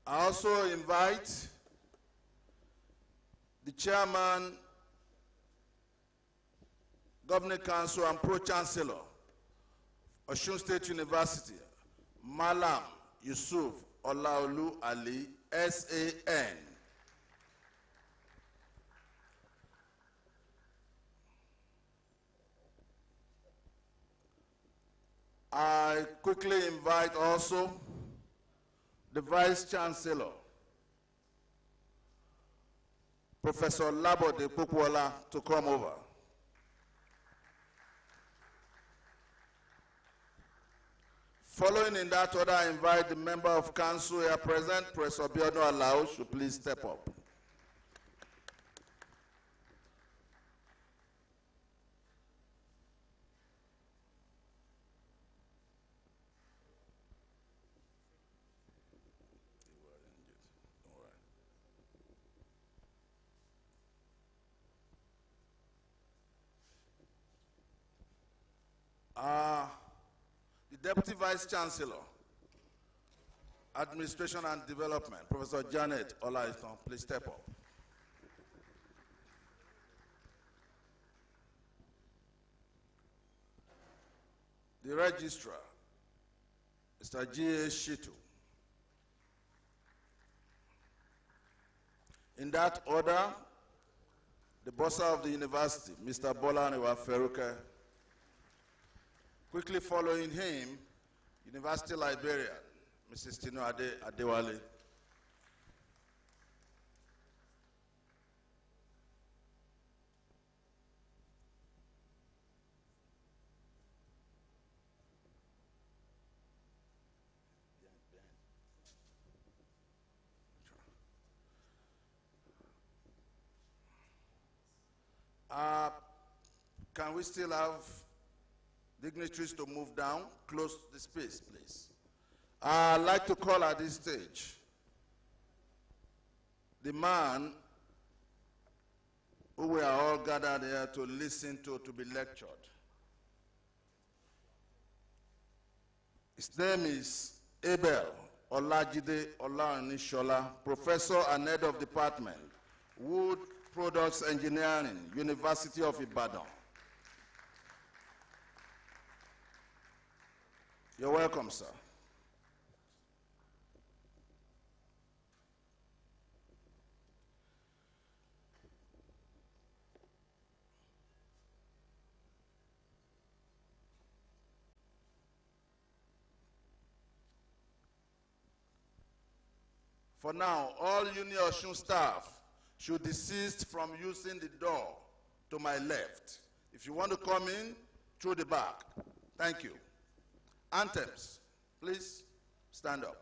I also invite the Chairman, Governing Council and Pro-Chancellor, Osun State University, Malam Yusuf Olaolu Ali, SAN. I quickly invite also the Vice Chancellor, Professor Labode Pukwola, to come over. Following in that order, I invite the member of council here present, Professor Biono Alao, to please step up. The Deputy Vice Chancellor, Administration and Development, Professor Janet Olaiton, please step up. The Registrar, Mr. G.A. Shitu. In that order, the Bursar of the University, Mr. Bola Feruke. Quickly following him, University Librarian, Mrs. Tino Adewale. Can we still have dignitaries to move down? Close the space, please. I'd like to call at this stage the man who we are all gathered here to listen to be lectured. His name is Abel Olajide Olanishola, Professor and Head of Department, Wood Products Engineering, University of Ibadan. You're welcome, sir. For now, all UNIOSUN staff should desist from using the door to my left. If you want to come in, through the back. Thank you. Anthems, please stand up.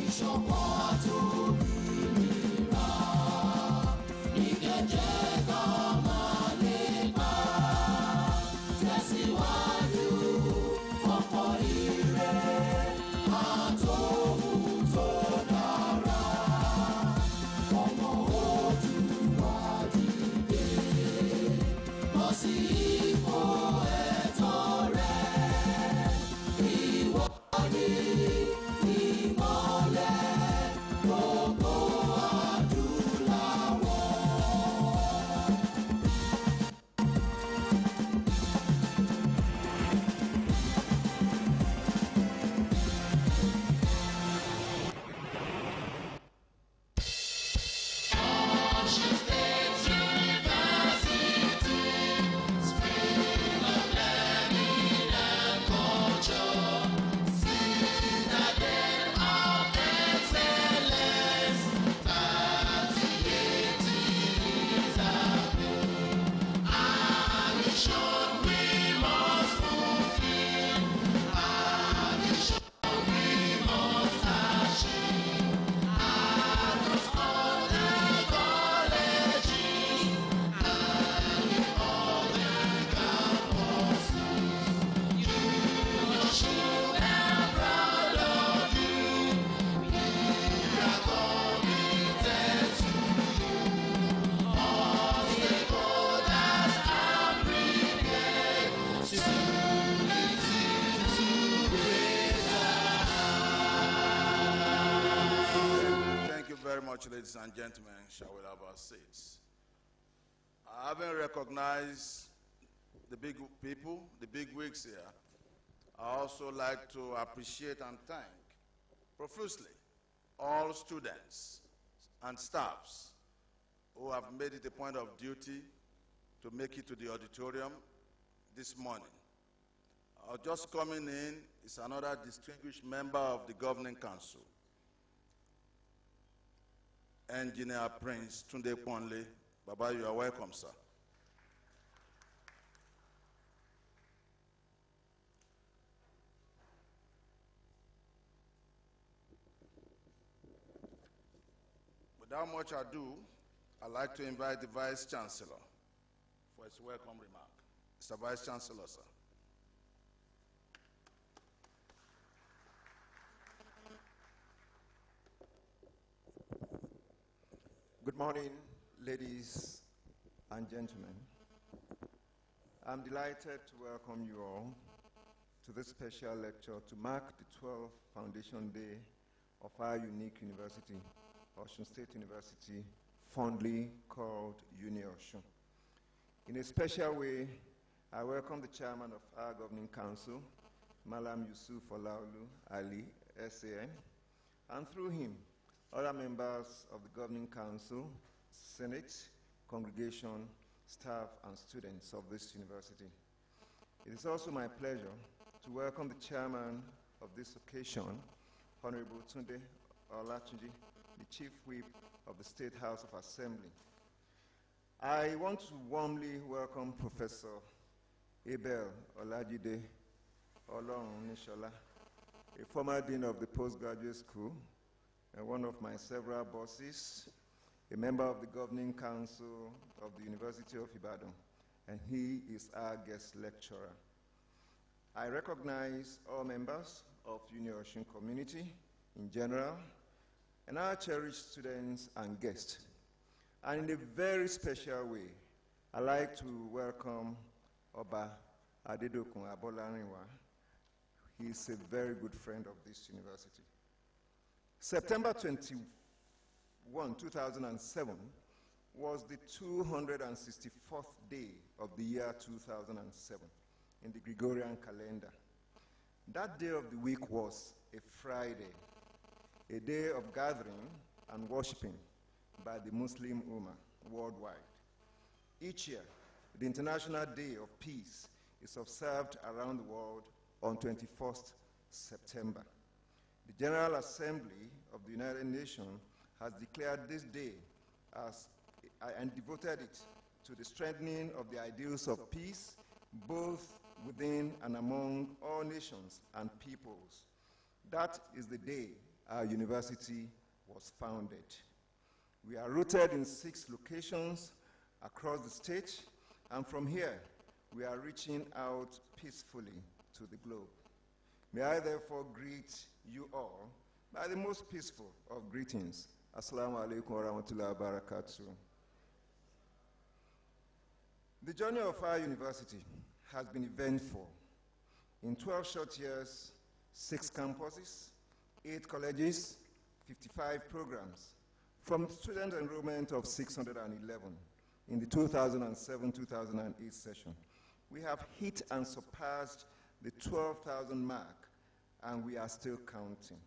Ìṣọ̀kan àtòmìnira ìkẹjẹ. much, ladies and gentlemen. Shall we have our seats? Having recognized the big people, the big wigs here, I also like to appreciate and thank profusely all students and staffs who have made it a point of duty to make it to the auditorium this morning. Just coming in is another distinguished member of the Governing Council, Engineer Prince Tunde Kwanle. Baba, you are welcome, sir. Without much ado, I'd like to invite the Vice Chancellor for his welcome remark. Mr. Vice Chancellor, sir. Good morning, ladies and gentlemen. I'm delighted to welcome you all to this special lecture to mark the 12th Foundation Day of our unique university, Osun State University, fondly called UNIOSUN. In a special way, I welcome the chairman of our Governing Council, Malam Yusuf Olaolu Ali, SAN, and through him, other members of the Governing Council, Senate, congregation, staff, and students of this university. It is also my pleasure to welcome the chairman of this occasion, Honorable Tunde Olatunji, the Chief Whip of the State House of Assembly. I want to warmly welcome Professor Abel Olajide Olorunishola, a former dean of the Postgraduate School, and one of my several bosses, a member of the Governing Council of the University of Ibadan, and he is our guest lecturer. I recognize all members of UNIOSUN community in general, and our cherished students and guests. And in a very special way, I'd like to welcome Oba Adedokun Abolarinwa. He is a very good friend of this university. September 21, 2007 was the 264th day of the year 2007 in the Gregorian calendar. That day of the week was a Friday, a day of gathering and worshiping by the Muslim Ummah worldwide. Each year, the International Day of Peace is observed around the world on 21st September. The General Assembly of the United Nations has declared this day and devoted it to the strengthening of the ideals of peace, both within and among all nations and peoples. That is the day our university was founded. We are rooted in 6 locations across the state, and from here, we are reaching out peacefully to the globe. May I therefore greet you all by the most peaceful of greetings. Assalamu alaikum wa rahmatullahi wa barakatuh. The journey of our university has been eventful. In 12 short years, 6 campuses, 8 colleges, 55 programs, from student enrollment of 611 in the 2007-2008 session. We have hit and surpassed the 12,000 mark, and we are still counting.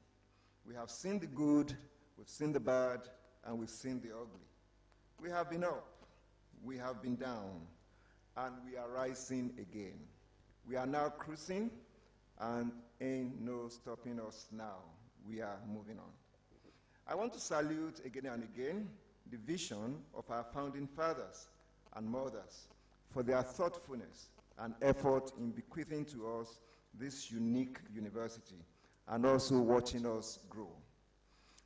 We have seen the good, we've seen the bad, and we've seen the ugly. We have been up, we have been down, and we are rising again. We are now cruising, and ain't no stopping us now. We are moving on. I want to salute again and again the vision of our founding fathers and mothers for their thoughtfulness and effort in bequeathing to us this unique university and also watching us grow.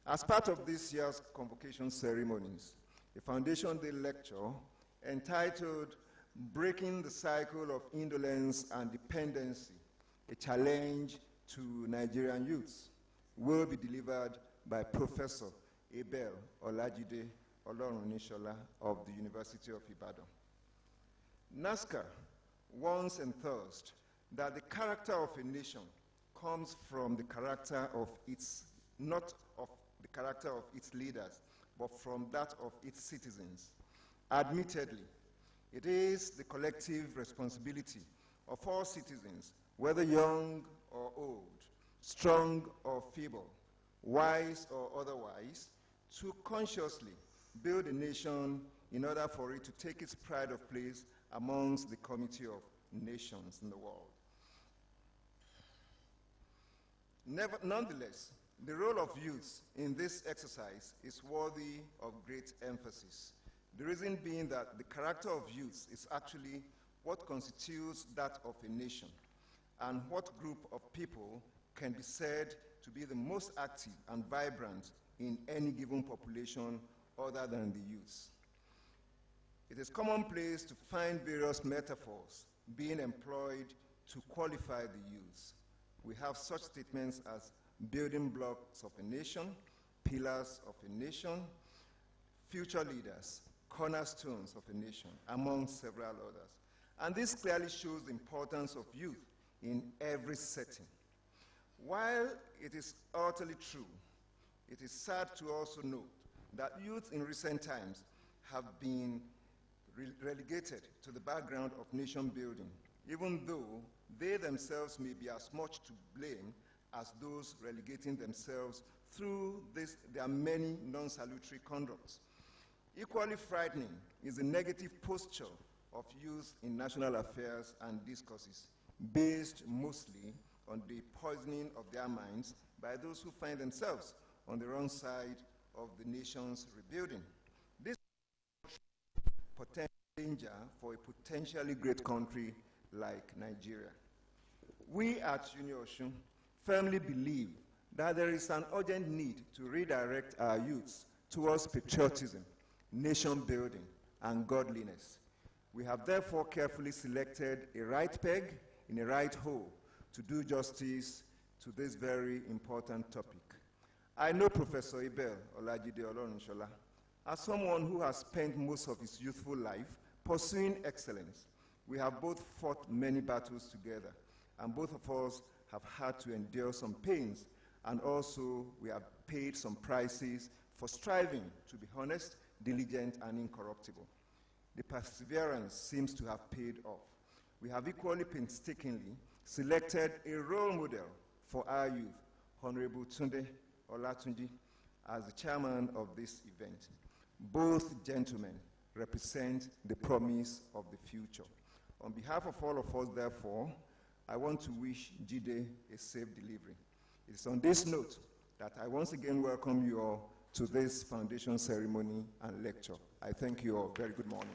As part of this year's convocation ceremonies, a Foundation Day lecture entitled Breaking the Cycle of Indolence and Dependency, a Challenge to Nigerian Youths, will be delivered by Professor Abel Olajide Olorunishola of the University of Ibadan. NASCA once enthused that the character of a nation comes from the character of its, not of the character of its leaders, but from that of its citizens. Admittedly, it is the collective responsibility of all citizens, whether young or old, strong or feeble, wise or otherwise, to consciously build a nation in order for it to take its pride of place amongst the community of nations in the world. Nonetheless, the role of youth in this exercise is worthy of great emphasis. The reason being that the character of youth is actually what constitutes that of a nation, and what group of people can be said to be the most active and vibrant in any given population other than the youth. It is commonplace to find various metaphors being employed to qualify the youth. We have such statements as building blocks of a nation, pillars of a nation, future leaders, cornerstones of a nation, among several others. And this clearly shows the importance of youth in every setting. While it is utterly true, it is sad to also note that youth in recent times have been relegated to the background of nation building, even though they themselves may be as much to blame as those relegating themselves through their many non-salutary conducts. Equally frightening is the negative posture of youth in national affairs and discourses, based mostly on the poisoning of their minds by those who find themselves on the wrong side of the nation's rebuilding. This is a potential danger for a potentially great country like Nigeria. We at UNIOSUN firmly believe that there is an urgent need to redirect our youths towards patriotism, nation building, and godliness. We have therefore carefully selected a right peg in a right hole to do justice to this very important topic. I know Professor Abel Olagunsoye as someone who has spent most of his youthful life pursuing excellence. We have both fought many battles together, and both of us have had to endure some pains, and also we have paid some prices for striving to be honest, diligent, and incorruptible. The perseverance seems to have paid off. We have equally painstakingly selected a role model for our youth, Honorable Tunde Olatunji, as the chairman of this event. Both gentlemen represent the promise of the future. On behalf of all of us, therefore, I want to wish Jide a safe delivery. It is on this note that I once again welcome you all to this foundation ceremony and lecture. I thank you all. Very good morning.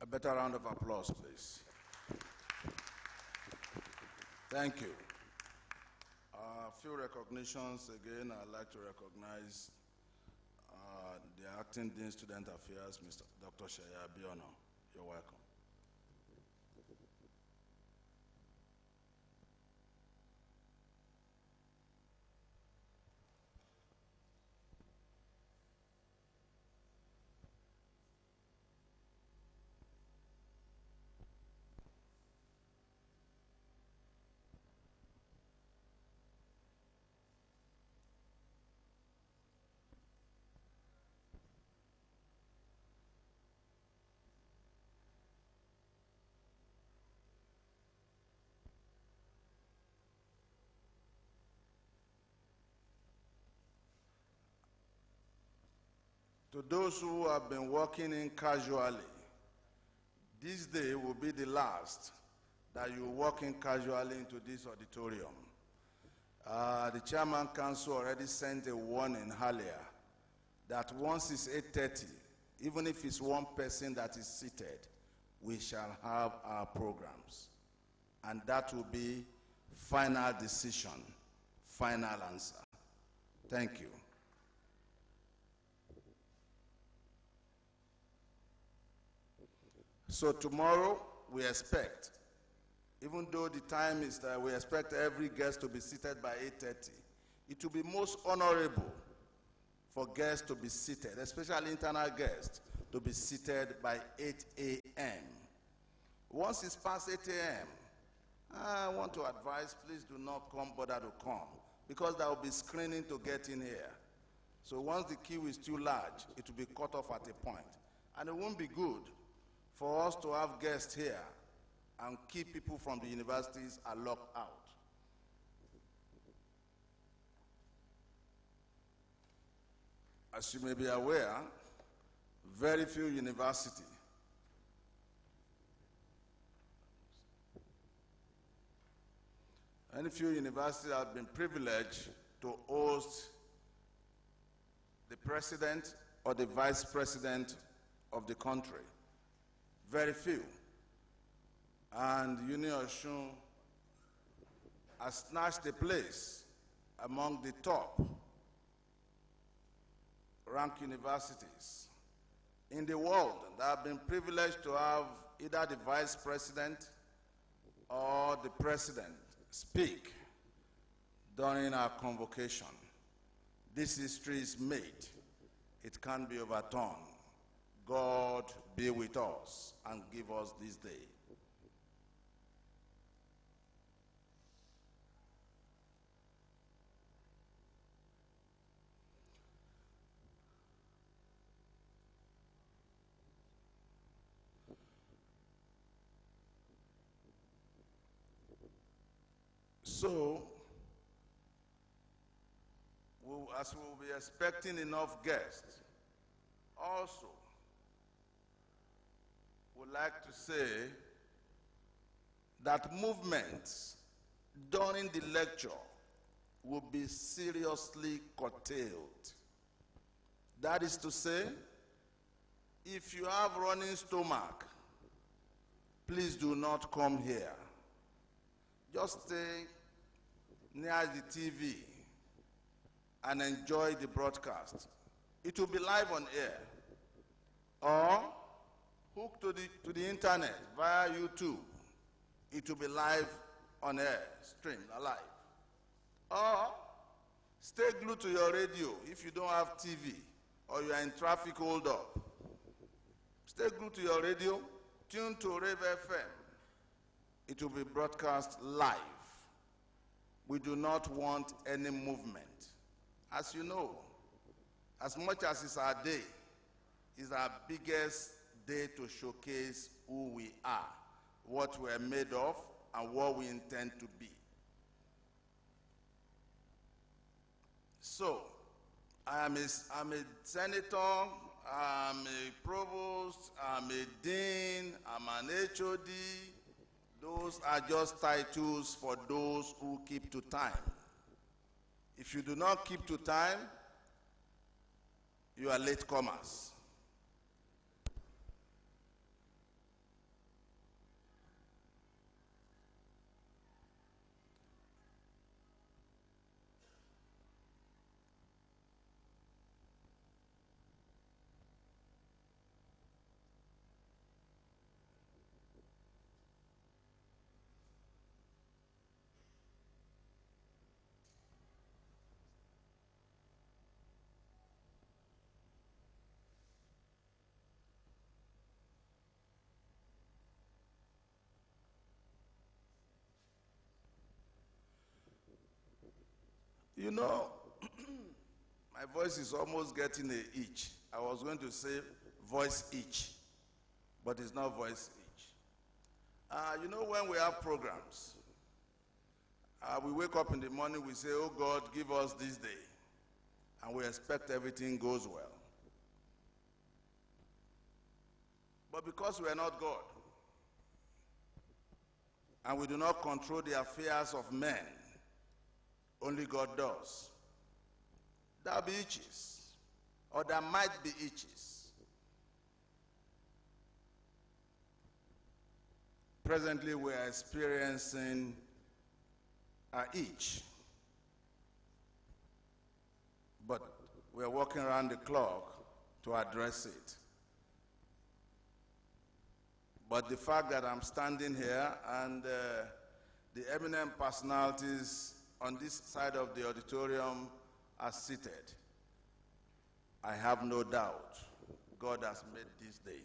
A better round of applause, please. Thank you. A few recognitions again. I'd like to recognize the Acting Dean Student Affairs, Mr. Dr. Shaya Biono. You're welcome. To those who have been walking in casually, this day will be the last that you walk in casually into this auditorium. The Chairman Council already sent a warning earlier that once it's 8:30, even if it's one person that is seated, we shall have our programs. And that will be final decision, final answer. Thank you. So tomorrow, we expect, even though the time is that we expect every guest to be seated by 8:30, it will be most honorable for guests to be seated, especially internal guests, to be seated by 8 a.m. Once it's past 8 a.m., I want to advise, please do not bother to come, because there will be screening to get in here. So once the queue is too large, it will be cut off at a point. And it won't be good for us to have guests here and keep people from the universities are locked out. As you may be aware, very few universities have been privileged to host the president or the vice president of the country. Very few. And UNIOSUN has snatched a place among the top ranked universities in the world that have been privileged to have either the vice president or the president speak during our convocation. This history is made. It can't be overturned. God be with us and give us this day. So, as we'll be expecting enough guests, also, would like to say that movements during the lecture will be seriously curtailed. That is to say, if you have running stomach, please do not come here. Just stay near the TV and enjoy the broadcast. It will be live on air, or hook to the internet via YouTube. It will be live on air, streamed alive. Or stay glued to your radio if you don't have TV or you are in traffic hold up. Stay glued to your radio, tune to Rave FM. It will be broadcast live. We do not want any movement. As you know, as much as it's our day, it's our biggest day to showcase who we are, what we're made of, and what we intend to be. So, I'm a senator, I'm a provost, I'm a dean, I'm an HOD. Those are just titles for those who keep to time. If you do not keep to time, you are latecomers. You know, my voice is almost getting an itch. I was going to say voice itch, but it's not voice itch. You know, when we have programs, we wake up in the morning, we say, oh God, give us this day. And we expect everything goes well. But because we are not God, and we do not control the affairs of men, only God does, there will be itches, or there might be itches. Presently, we are experiencing an itch, but we are working around the clock to address it. But the fact that I'm standing here and the eminent personalities on this side of the auditorium are seated, I have no doubt God has made this day.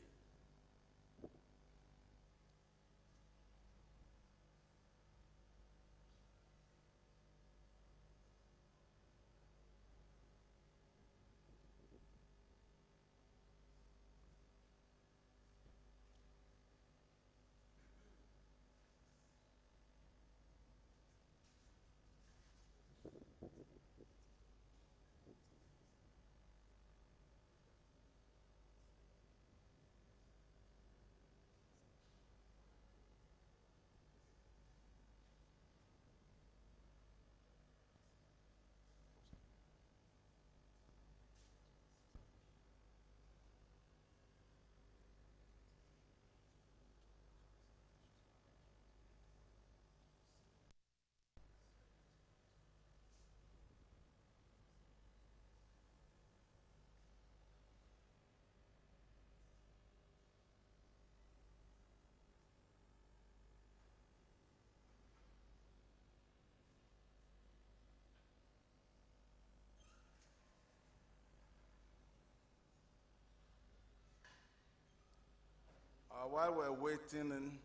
While we're waiting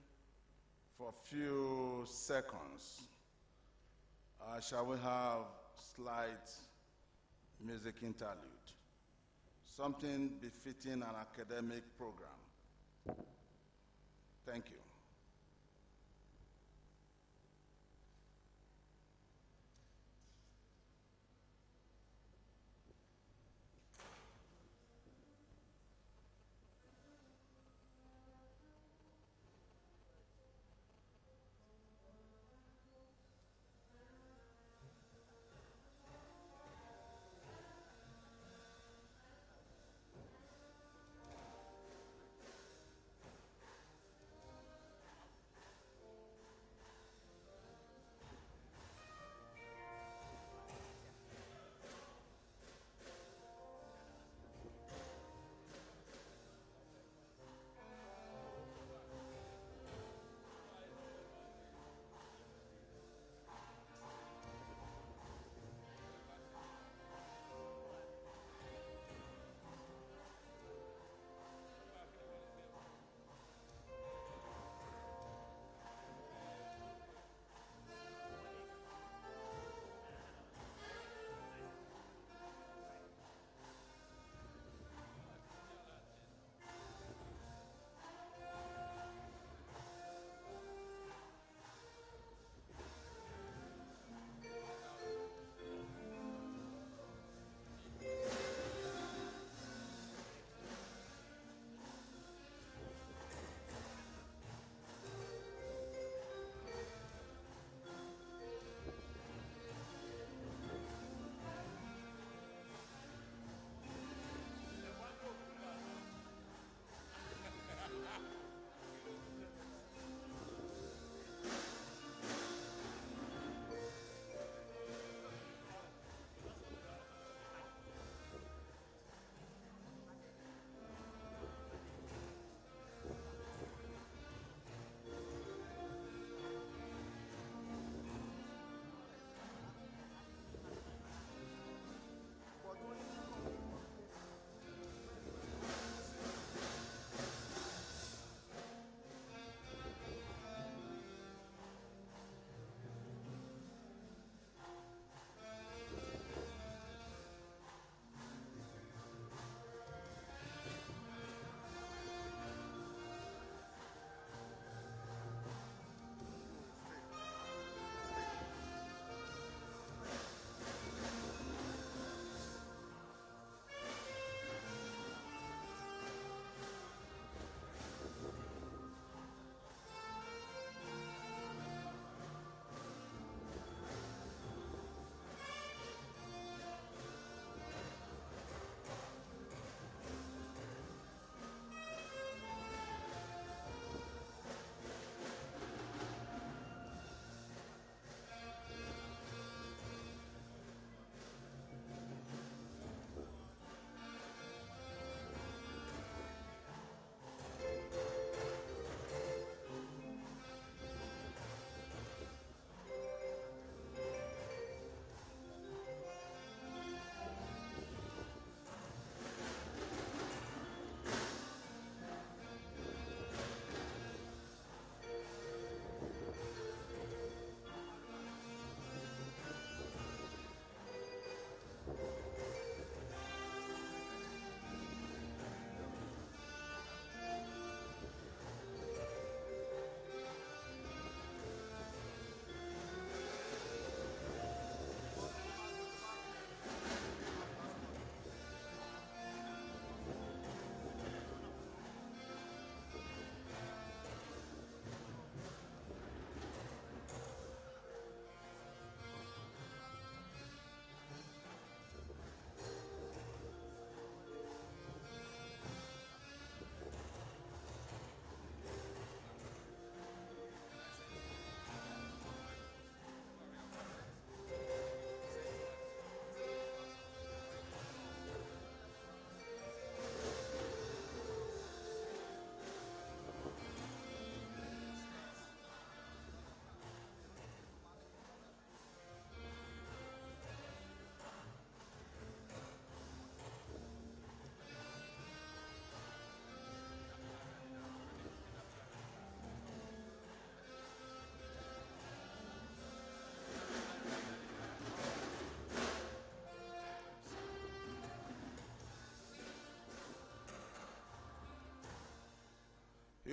for a few seconds, shall we have slight music interlude? Something befitting an academic program. Thank you.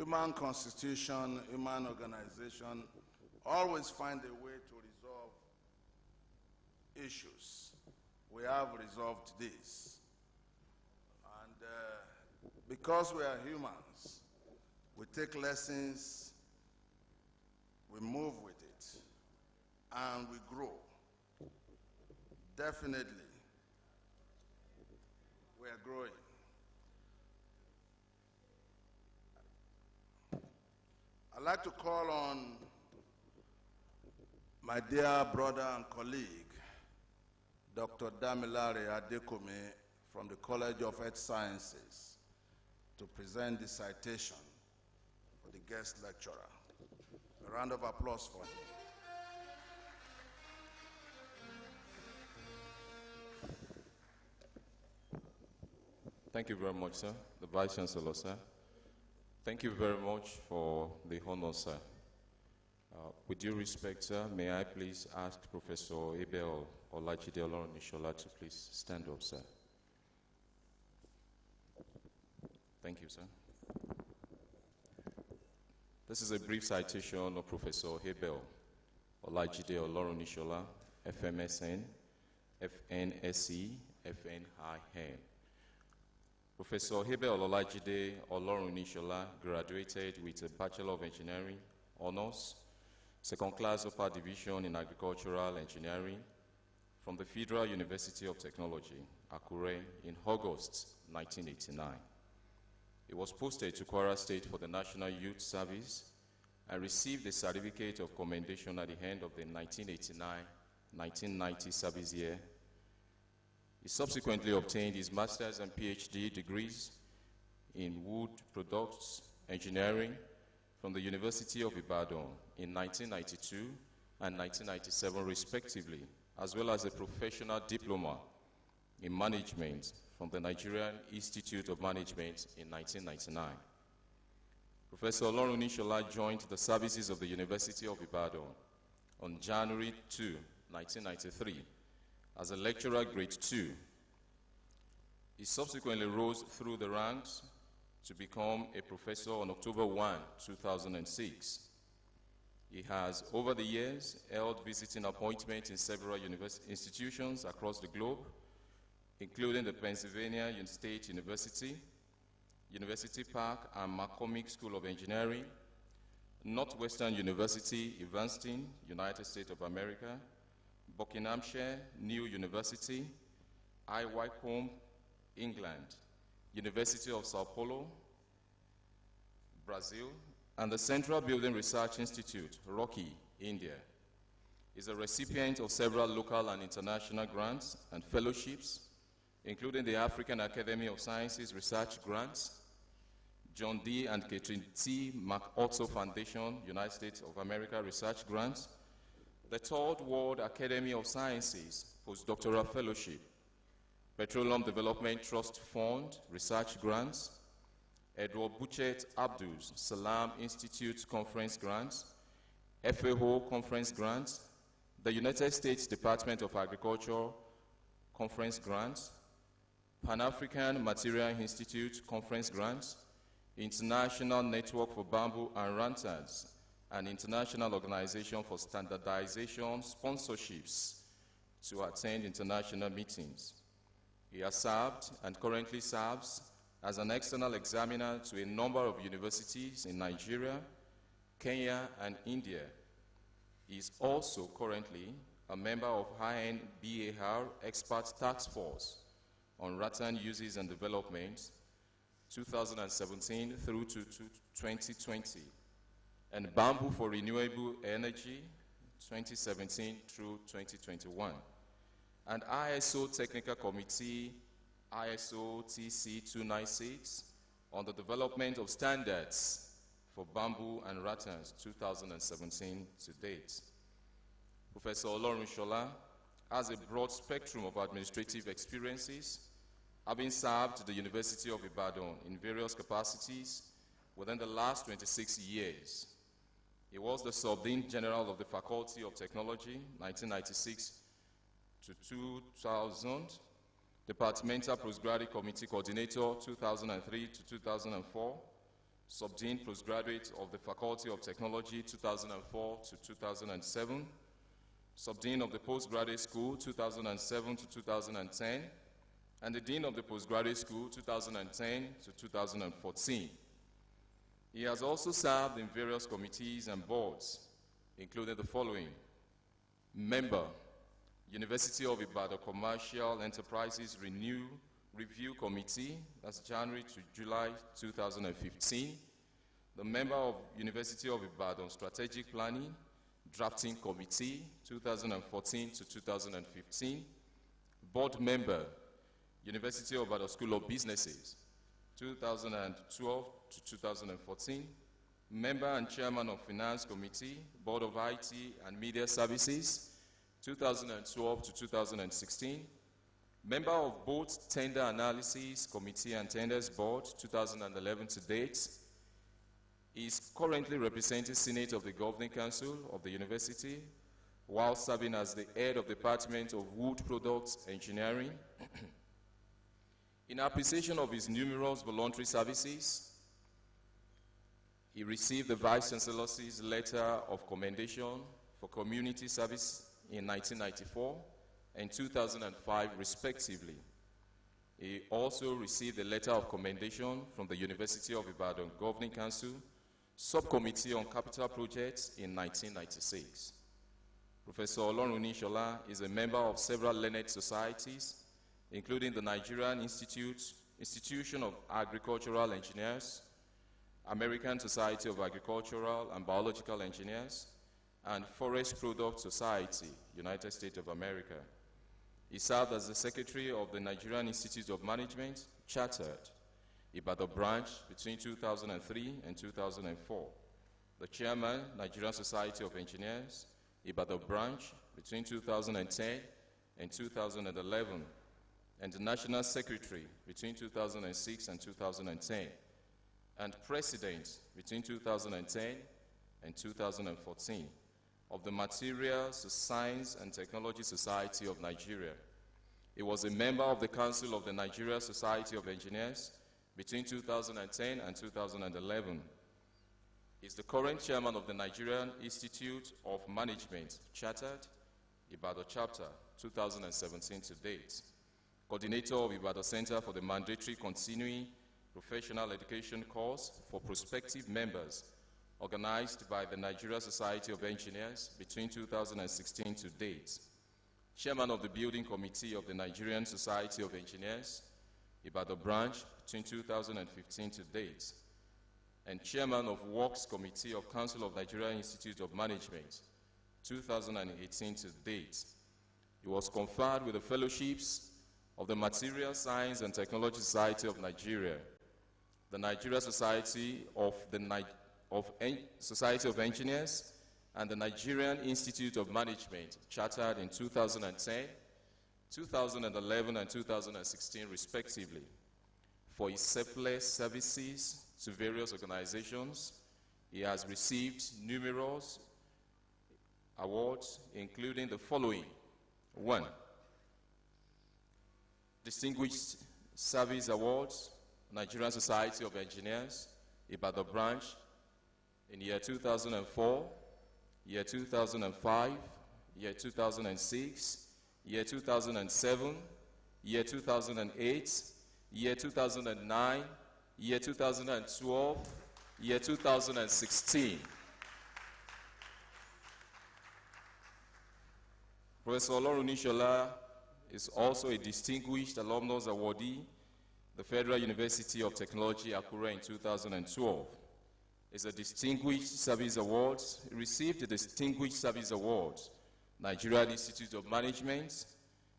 Human constitution, human organization always find a way to resolve issues. We have resolved this. And because we are humans, we take lessons, we move with it, and we grow. Definitely, we are growing. I'd like to call on my dear brother and colleague, Dr. Damilare Adekome from the College of Earth Sciences, to present the citation for the guest lecturer. A round of applause for him. Thank you very much, sir. The Vice Chancellor, sir. Thank you very much for the honor, sir. With due respect, sir, may I please ask Professor Abel Olajide Olorunishola to please stand up, sir. Thank you, sir. This is a brief citation of Professor Abel Olajide Olorunishola, FMSN, FNSE, FNIN. Professor Abel Olajide Olorunishola graduated with a Bachelor of Engineering Honors, Second Class Upper Division in Agricultural Engineering from the Federal University of Technology, Akure, in August 1989. He was posted to Kwara State for the National Youth Service and received a certificate of commendation at the end of the 1989-1990 service year. He subsequently obtained his master's and PhD degrees in wood products engineering from the University of Ibadan in 1992 and 1997 respectively, as well as a professional diploma in management from the Nigerian Institute of Management in 1999. Professor Olorunishola joined the services of the University of Ibadan on January 2, 1993, as a lecturer grade 2. He subsequently rose through the ranks to become a professor on October 1, 2006. He has, over the years, held visiting appointments in several institutions across the globe, including the Pennsylvania State University, University Park and McCormick School of Engineering, Northwestern University, Evanston, United States of America, Buckinghamshire New University, Wycombe, England, University of Sao Paulo, Brazil, and the Central Building Research Institute, Rocky, India. He is a recipient of several local and international grants and fellowships, including the African Academy of Sciences Research Grants, John D. and Catherine T. MacArthur Foundation, United States of America Research Grants, the Third World Academy of Sciences Postdoctoral Fellowship, Petroleum Development Trust Fund Research Grants, Edward Buchet Abdus Salam Institute Conference Grants, FAO Conference Grants, the United States Department of Agriculture Conference Grants, Pan-African Material Institute Conference Grants, International Network for Bamboo and Rantards, and International Organization for Standardization sponsorships to attend international meetings. He has served and currently serves as an external examiner to a number of universities in Nigeria, Kenya, and India. He is also currently a member of high-end BAR Expert Task Force on Rattan Uses and Development, 2017 through to 2020, and Bamboo for Renewable Energy, 2017 through 2021, and ISO Technical Committee, ISO TC 296, on the development of standards for bamboo and rattans, 2017 to date. Professor Olorunishola has a broad spectrum of administrative experiences, having served the University of Ibadan in various capacities within the last 26 years. He was the Sub-Dean General of the Faculty of Technology, 1996 to 2000, Departmental Postgraduate Committee Coordinator, 2003 to 2004, Subdean Postgraduate of the Faculty of Technology 2004 to 2007, Subdean of the Postgraduate School 2007 to 2010, and the Dean of the Postgraduate School 2010 to 2014. He has also served in various committees and boards, including the following: Member, University of Ibadan Commercial Enterprises Review Committee, that's January to July 2015. The member of University of Ibadan Strategic Planning Drafting Committee, 2014 to 2015. Board member, University of Ibadan School of Businesses, 2012 to 2014. Member and Chairman of Finance Committee, Board of IT and Media Services, 2012 to 2016. Member of both Tender Analysis Committee and Tenders Board, 2011 to date. He is currently representing Senate of the Governing Council of the University, while serving as the head of the Department of Wood Products Engineering. In appreciation of his numerous voluntary services, he received the Vice Chancellor's Letter of Commendation for Community Service in 1994 and 2005, respectively. He also received a Letter of Commendation from the University of Ibadan Governing Council Subcommittee on Capital Projects in 1996. Professor Olagunsoye is a member of several learned societies, including the Nigerian Institution of Agricultural Engineers, American Society of Agricultural and Biological Engineers, and Forest Product Society, United States of America. He served as the Secretary of the Nigerian Institute of Management, Chartered, Ibadan branch between 2003 and 2004. The Chairman, Nigerian Society of Engineers, Ibadan branch between 2010 and 2011, and the National Secretary between 2006 and 2010, and President between 2010 and 2014 of the Materials Science and Technology Society of Nigeria. He was a member of the Council of the Nigeria Society of Engineers between 2010 and 2011. He is the current chairman of the Nigerian Institute of Management, Chartered, Ibadan chapter, 2017 to date. Coordinator of Ibadan Center for the Mandatory Continuing Professional Education course for prospective members, organized by the Nigeria Society of Engineers between 2016 to date. Chairman of the Building Committee of the Nigerian Society of Engineers, Ibadan branch between 2015 to date. And Chairman of Works Committee of Council of Nigeria Institute of Management, 2018 to date. He was conferred with the fellowships of the Material Science and Technology Society of Nigeria, the Nigeria Society of Society of Engineers, and the Nigerian Institute of Management, chartered in 2010, 2011, and 2016, respectively, for his selfless services to various organizations. He has received numerous awards, including the following: 1. Distinguished Service Awards, Nigerian Society of Engineers, Ibadan branch, in year 2004, year 2005, year 2006, year 2007, year 2008, year 2009, year 2012, year 2016. Professor Olagunsoye is also a distinguished alumnus awardee, the Federal University of Technology, Akure, in 2012. Is a Distinguished Service Awards. He received the Distinguished Service Awards, Nigerian Institute of Management,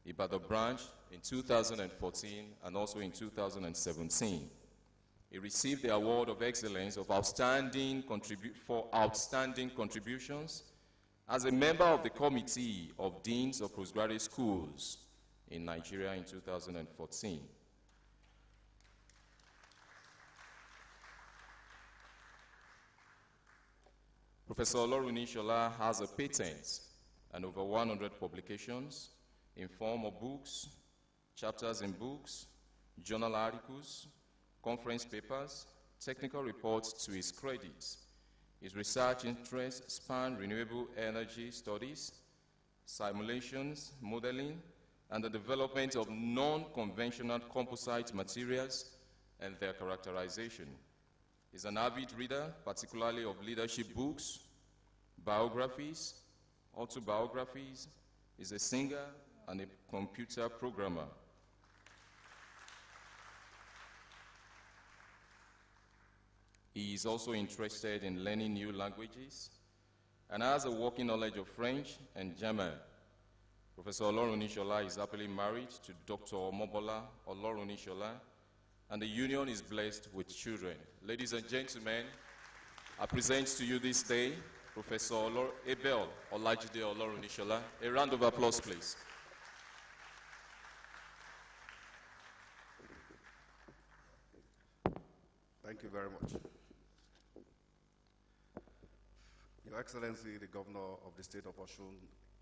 Ibadan branch, in 2014 and also in 2017. He received the Award of Excellence for outstanding contributions as a member of the Committee of Deans of Postgraduate Schools in Nigeria in 2014. Professor Olagunsoye has a patent and over 100 publications in form of books, chapters in books, journal articles, conference papers, technical reports to his credit. His research interests span renewable energy studies, simulations, modeling, and the development of non-conventional composite materials and their characterization. He's an avid reader, particularly of leadership books, biographies, autobiographies. He's a singer and a computer programmer. He is also interested in learning new languages and has a working knowledge of French and German. Professor Olagunsoye is happily married to Dr. Omobola Olagunsoye, and the union is blessed with children. Ladies and gentlemen, I present to you this day Professor Abel Olajide Olagunsoye. A round of applause, please. Thank you very much. Your Excellency, the Governor of the State of Osun,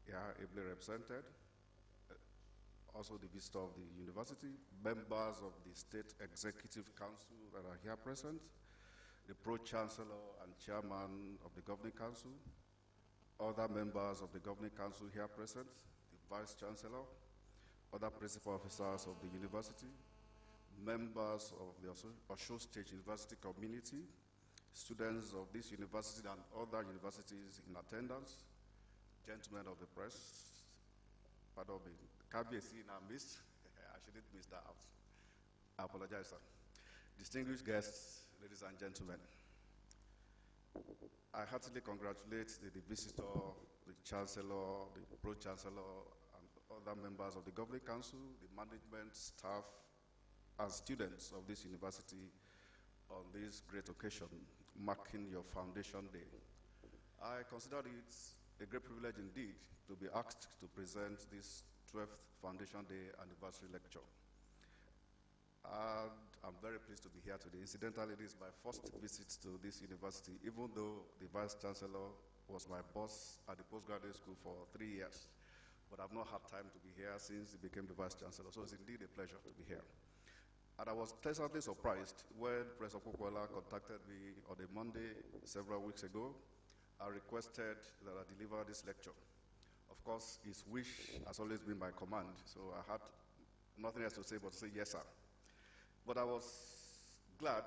here ably represented, also the visitor of the university, members of the State Executive Council that are here present, the Pro-Chancellor and Chairman of the Governing Council, other members of the Governing Council here present, the Vice-Chancellor, other principal officers of the university, members of the Osun State University community, students of this university and other universities in attendance, gentlemen of the press, pardon me, KBC in our midst, I shouldn't miss that out. I apologize, sir. Distinguished guests, ladies and gentlemen, I heartily congratulate the visitor, the Chancellor, the Pro-Chancellor, and other members of the Governing Council, the management, staff, and students of this university on this great occasion, marking your Foundation Day. I consider it a great privilege indeed to be asked to present this 12th Foundation Day anniversary lecture. And I'm very pleased to be here today. Incidentally, this is my first visit to this university, even though the Vice-Chancellor was my boss at the postgraduate school for 3 years. But I've not had time to be here since he became the Vice-Chancellor, so it's indeed a pleasure to be here. And I was pleasantly surprised when Professor Kukwala contacted me on a Monday several weeks ago and requested that I deliver this lecture. Of course, his wish has always been my command, so I had nothing else to say but to say yes, sir. But I was glad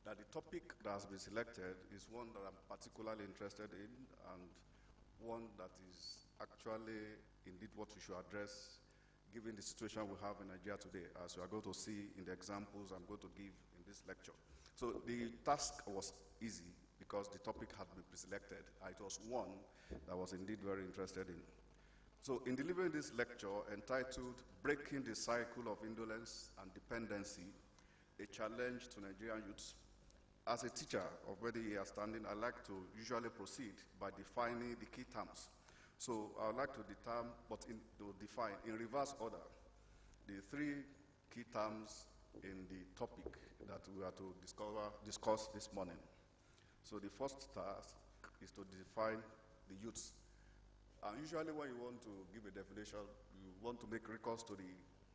that the topic that has been selected is one that I'm particularly interested in and one that is actually indeed what we should address given the situation we have in Nigeria today, as you are going to see in the examples I'm going to give in this lecture. So the task was easy because the topic had been pre-selected. It was one that I was indeed very interested in. So in delivering this lecture entitled Breaking the Cycle of Indolence and Dependency, a Challenge to Nigerian Youths, as a teacher of where they are standing, I like to usually proceed by defining the key terms. So I would like to define in reverse order the 3 key terms in the topic that we are to discuss this morning. So the first task is to define the youths. And usually when you want to give a definition, you want to make recourse to the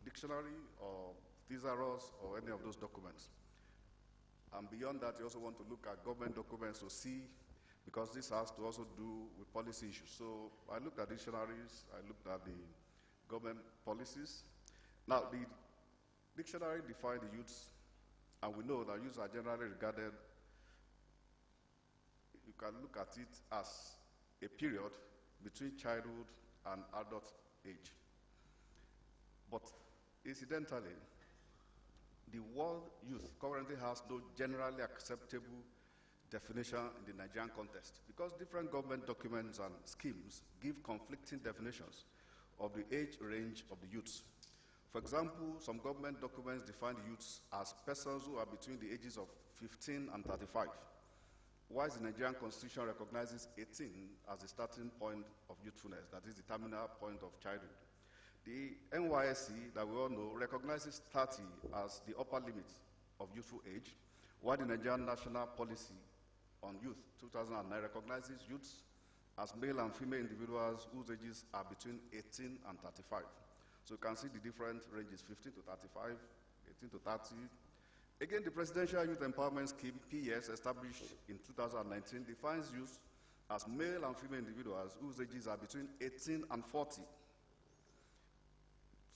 dictionary or thesaurus or any of those documents. And beyond that, you also want to look at government documents to see, because this has to also do with policy issues. So I looked at dictionaries, I looked at the government policies. Now, the dictionary defined the youths, and we know that youths are generally regarded, you can look at it as a period between childhood and adult age. But incidentally, the word youth currently has no generally acceptable definition in the Nigerian context, because different government documents and schemes give conflicting definitions of the age range of the youths. For example, some government documents define the youths as persons who are between the ages of 15 and 35, whilst the Nigerian Constitution recognizes 18 as the starting point of youthfulness, that is the terminal point of childhood. The NYSC, that we all know, recognizes 30 as the upper limit of youthful age, while the Nigerian National Policy on Youth 2009 recognizes youths as male and female individuals whose ages are between 18 and 35. So you can see the different ranges, 15 to 35, 18 to 30, Again, the Presidential Youth Empowerment Scheme, PS, established in 2019, defines youth as male and female individuals whose ages are between 18 and 40.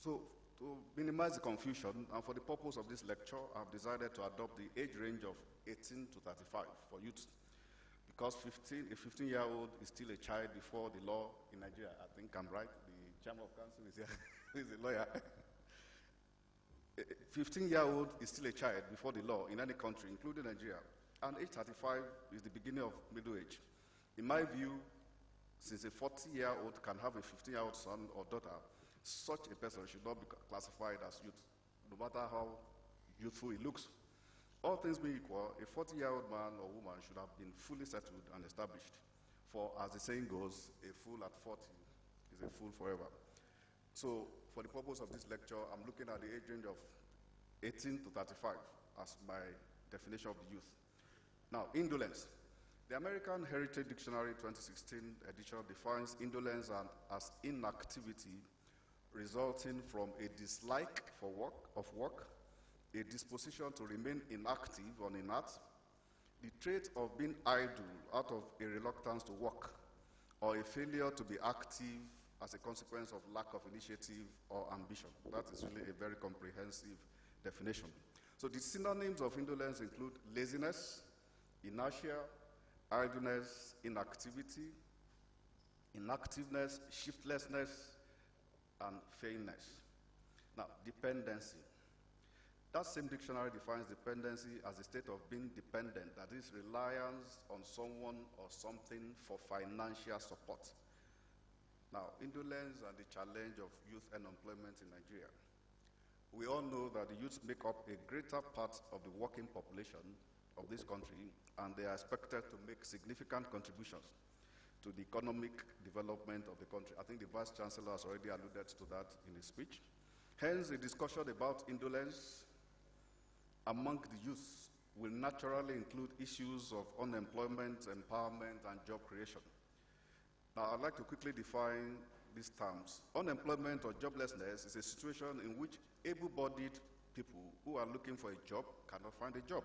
So, to minimize the confusion, and for the purpose of this lecture, I've decided to adopt the age range of 18 to 35 for youth, because a 15-year-old is still a child before the law in Nigeria. I think I'm right. The chairman of council is here. He's a lawyer. A 15-year-old is still a child before the law in any country, including Nigeria. And age 35 is the beginning of middle age. In my view, since a 40-year-old can have a 15-year-old son or daughter, such a person should not be classified as youth, no matter how youthful he looks. All things being equal, a 40-year-old man or woman should have been fully settled and established. For as the saying goes, a fool at 40 is a fool forever. So, for the purpose of this lecture, I'm looking at the age range of 18 to 35 as my definition of the youth. Now, indolence. The American Heritage Dictionary 2016 edition defines indolence as inactivity resulting from a dislike for work, a disposition to remain inactive or inert, the trait of being idle out of a reluctance to work, or a failure to be active as a consequence of lack of initiative or ambition. That is really a very comprehensive definition. So the synonyms of indolence include laziness, inertia, idleness, inactivity, inactiveness, shiftlessness, and fainness. Now, dependency. That same dictionary defines dependency as a state of being dependent, that is, reliance on someone or something for financial support. Now, indolence and the challenge of youth unemployment in Nigeria. We all know that the youth make up a greater part of the working population of this country, and they are expected to make significant contributions to the economic development of the country. I think the Vice Chancellor has already alluded to that in his speech. Hence, a discussion about indolence among the youth will naturally include issues of unemployment, empowerment, and job creation. Now, I'd like to quickly define these terms. Unemployment or joblessness is a situation in which able-bodied people who are looking for a job cannot find a job.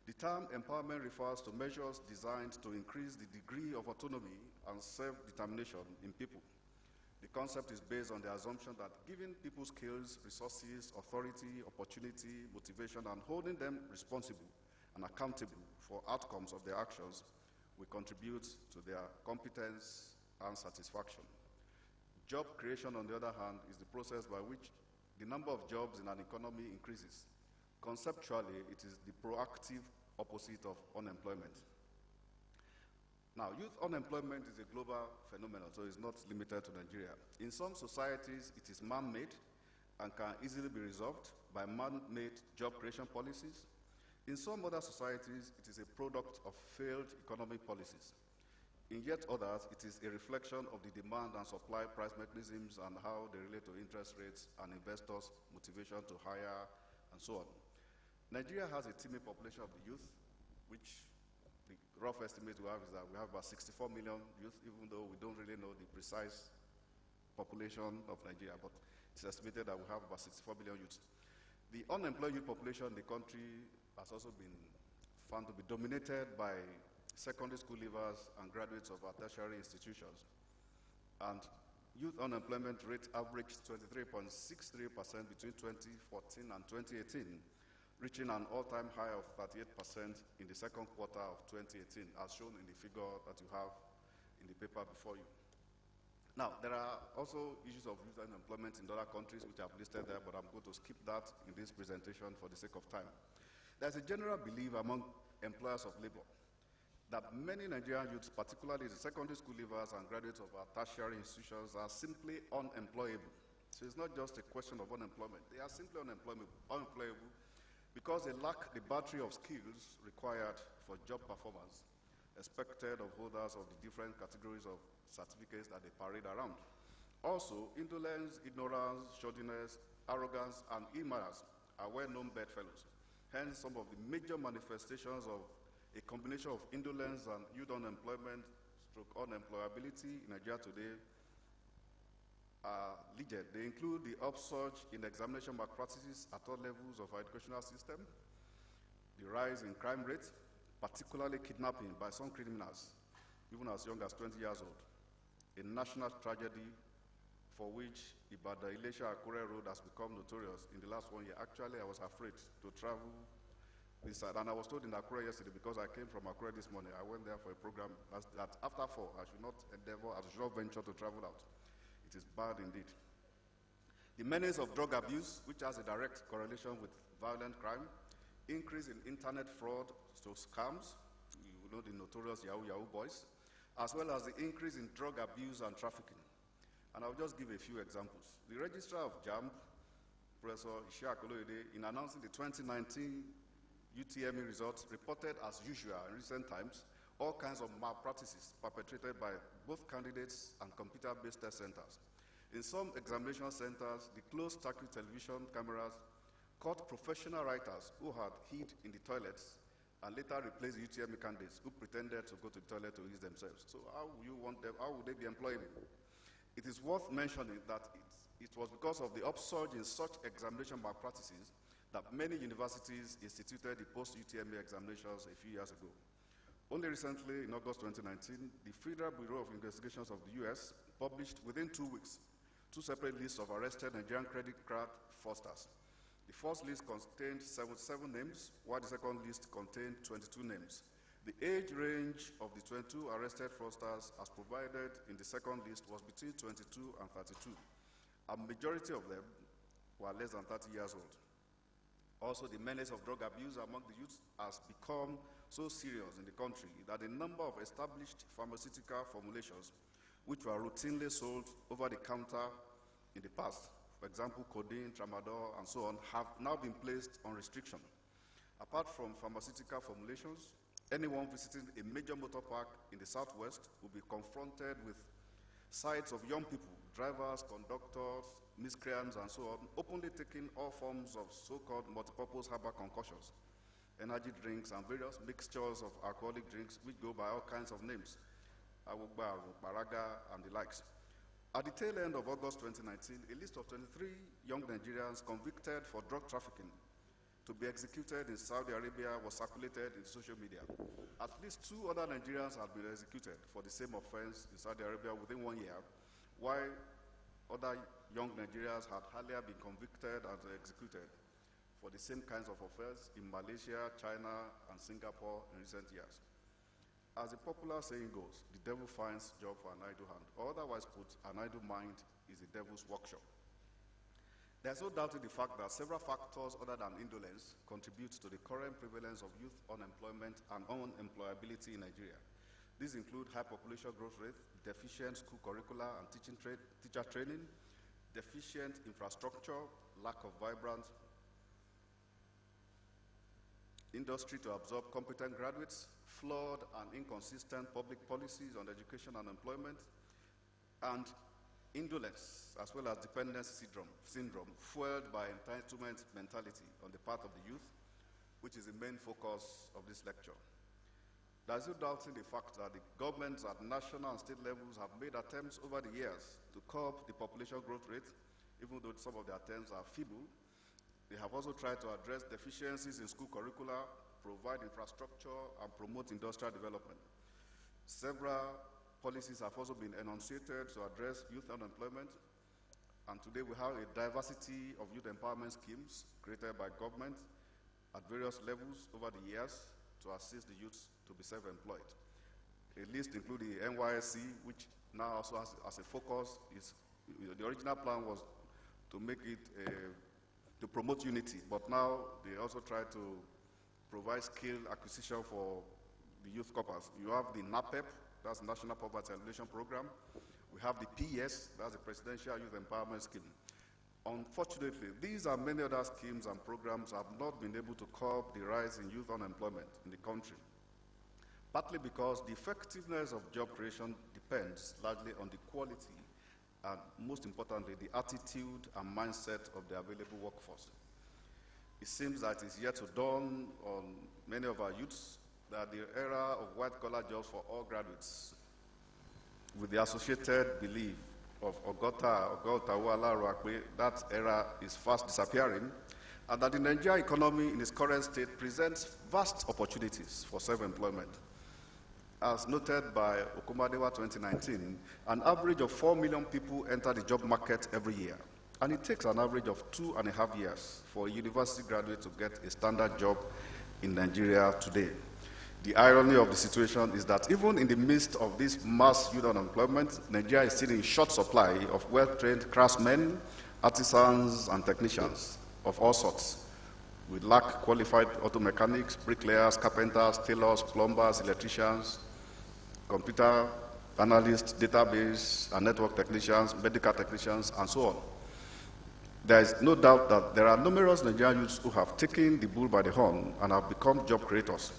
The term empowerment refers to measures designed to increase the degree of autonomy and self-determination in people. The concept is based on the assumption that giving people skills, resources, authority, opportunity, motivation, and holding them responsible and accountable for outcomes of their actions will contribute to their competence and satisfaction. Job creation, on the other hand, is the process by which the number of jobs in an economy increases. Conceptually, it is the proactive opposite of unemployment. Now, youth unemployment is a global phenomenon, so it's not limited to Nigeria. In some societies, it is man-made and can easily be resolved by man-made job creation policies. In some other societies, it is a product of failed economic policies. In yet others, it is a reflection of the demand and supply price mechanisms and how they relate to interest rates and investors' motivation to hire and so on. Nigeria has a teeming population of the youth, which the rough estimate we have is that we have about 64 million youth, even though we don't really know the precise population of Nigeria, but it's estimated that we have about 64 million youths. The unemployed youth population in the country has also been found to be dominated by secondary school leavers and graduates of our tertiary institutions. And youth unemployment rate averaged 23.63% between 2014 and 2018, reaching an all-time high of 38% in the second quarter of 2018, as shown in the figure that you have in the paper before you. Now, there are also issues of youth unemployment in other countries which I've listed there, but I'm going to skip that in this presentation for the sake of time. There's a general belief among employers of labor that many Nigerian youths, particularly the secondary school leavers and graduates of our tertiary institutions, are simply unemployable. So it's not just a question of unemployment. They are simply unemployable because they lack the battery of skills required for job performance expected of holders of the different categories of certificates that they parade around. Also, indolence, ignorance, shoddiness, arrogance, and ill-manners are well-known bedfellows. Hence, some of the major manifestations of a combination of indolence and youth unemployment stroke unemployability in Nigeria today are legion. They include the upsurge in examination malpractices at all levels of our educational system, the rise in crime rates, particularly kidnapping by some criminals, even as young as 20 years old, a national tragedy for which Ibadan Ilesha Akure Road has become notorious in the last 1 year. Actually, I was afraid to travel this side, and I was told in Akure yesterday, because I came from Akure this morning, I went there for a program that after 4, I should not venture to travel out. It is bad indeed. The menace of drug abuse, which has a direct correlation with violent crime, increase in internet fraud, so scams, you know, the notorious Yahoo boys, as well as the increase in drug abuse and trafficking. And I'll just give a few examples. The Registrar of JAMB, Professor Ishiakoloyede, in announcing the 2019 UTME results, reported as usual in recent times all kinds of malpractices perpetrated by both candidates and computer-based test centers. In some examination centers, the closed-circuit television cameras caught professional writers who had hid in the toilets and later replaced the UTME candidates who pretended to go to the toilet to use themselves. So how would they be employing? It is worth mentioning that it was because of the upsurge in such examination malpractices that many universities instituted the post-UTME examinations a few years ago. Only recently, in August 2019, the Federal Bureau of Investigations of the US published within 2 weeks 2 separate lists of arrested Nigerian credit card fraudsters. The first list contained 77 names, while the second list contained 22 names. The age range of the 22 arrested fraudsters as provided in the second list was between 22 and 32. A majority of them were less than 30 years old. Also, the menace of drug abuse among the youth has become so serious in the country that a number of established pharmaceutical formulations which were routinely sold over the counter in the past, for example, codeine, tramadol, and so on, have now been placed on restriction. Apart from pharmaceutical formulations, anyone visiting a major motor park in the southwest will be confronted with sights of young people, drivers, conductors, miscreants, and so on, openly taking all forms of so-called multipurpose herbal concoctions, energy drinks, and various mixtures of alcoholic drinks which go by all kinds of names, awugba, baraga, and the likes. At the tail end of August 2019, a list of 23 young Nigerians convicted for drug trafficking to be executed in Saudi Arabia was circulated in social media. At least 2 other Nigerians have been executed for the same offense in Saudi Arabia within 1 year, while other young Nigerians had earlier been convicted and executed for the same kinds of offense in Malaysia, China, and Singapore in recent years. As the popular saying goes, the devil finds job for an idle hand, or otherwise put, an idle mind is the devil's workshop. There's no doubt in the fact that several factors other than indolence contribute to the current prevalence of youth unemployment and unemployability in Nigeria. These include high population growth rate, deficient school curricula and teacher training, deficient infrastructure, lack of vibrant industry to absorb competent graduates, flawed and inconsistent public policies on education and employment, and indolence, as well as dependency syndrome, fueled by entitlement mentality on the part of the youth, which is the main focus of this lecture. There is no doubt in the fact that the governments at national and state levels have made attempts over the years to curb the population growth rate, even though some of the attempts are feeble. They have also tried to address deficiencies in school curricula, provide infrastructure, and promote industrial development. Several policies have also been enunciated to address youth unemployment, and today we have a diversity of youth empowerment schemes created by government at various levels over the years to assist the youths to be self-employed. A list includes the NYSC, which now also has as a focus the original plan was to make it to promote unity, but now they also try to provide skill acquisition for the youth corpus. You have the NAPEP, that's the National Poverty Elimination Program. We have the PS, that's the Presidential Youth Empowerment Scheme. Unfortunately, these and many other schemes and programs have not been able to curb the rise in youth unemployment in the country, partly because the effectiveness of job creation depends largely on the quality and, most importantly, the attitude and mindset of the available workforce. It seems that it's yet to dawn on many of our youths that the era of white-collar jobs for all graduates, with the associated belief of Ogota, that era is fast disappearing, and that the Nigerian economy in its current state presents vast opportunities for self-employment. As noted by Okumadewa 2019, an average of 4 million people enter the job market every year, and it takes an average of 2.5 years for a university graduate to get a standard job in Nigeria today. The irony of the situation is that even in the midst of this mass youth unemployment, Nigeria is still in short supply of well-trained craftsmen, artisans, and technicians of all sorts. We lack qualified auto mechanics, bricklayers, carpenters, tailors, plumbers, electricians, computer analysts, database and network technicians, medical technicians, and so on. There is no doubt that there are numerous Nigerian youths who have taken the bull by the horn and have become job creators.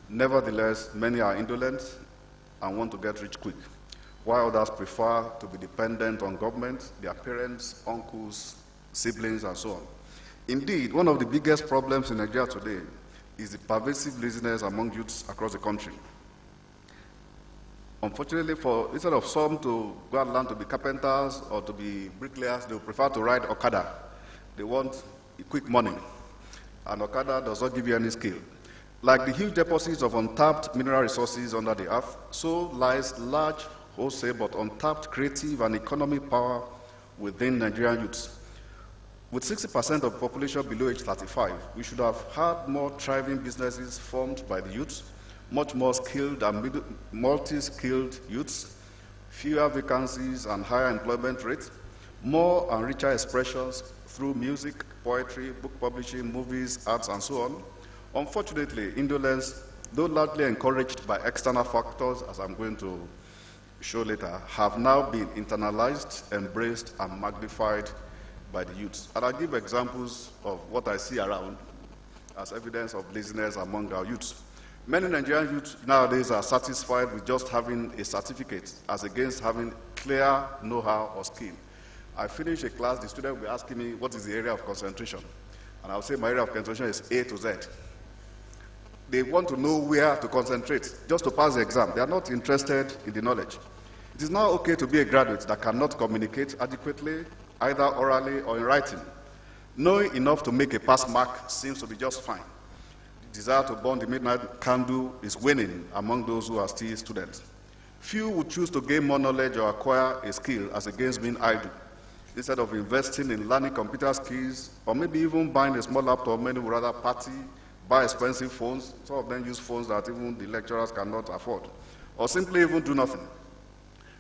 Nevertheless, many are indolent and want to get rich quick, while others prefer to be dependent on government, their parents, uncles, siblings, and so on. Indeed, one of the biggest problems in Nigeria today is the pervasive laziness among youths across the country. Unfortunately, instead of some to go and learn to be carpenters or to be bricklayers, they prefer to ride Okada. They want quick money, and Okada does not give you any skill. Like the huge deposits of untapped mineral resources under the earth, so lies large wholesale but untapped creative and economic power within Nigerian youths. With 60% of the population below age 35, we should have had more thriving businesses formed by the youths, much more skilled and multi-skilled youths, fewer vacancies and higher employment rates, more and richer expressions through music, poetry, book publishing, movies, arts, and so on. Unfortunately, indolence, though largely encouraged by external factors, as I'm going to show later, have now been internalized, embraced, and magnified by the youths. And I'll give examples of what I see around as evidence of laziness among our youths. Many Nigerian youths nowadays are satisfied with just having a certificate as against having clear know-how or skill. I finish a class, the student will be asking me what is the area of concentration. And I'll say my area of concentration is A to Z. They want to know where to concentrate just to pass the exam. They are not interested in the knowledge. It is now okay to be a graduate that cannot communicate adequately, either orally or in writing. Knowing enough to make a pass mark seems to be just fine. The desire to burn the midnight candle is waning among those who are still students. Few would choose to gain more knowledge or acquire a skill as against being idle. Instead of investing in learning computer skills, or maybe even buying a small laptop, many would rather party, buy expensive phones. Some of them use phones that even the lecturers cannot afford, or simply even do nothing.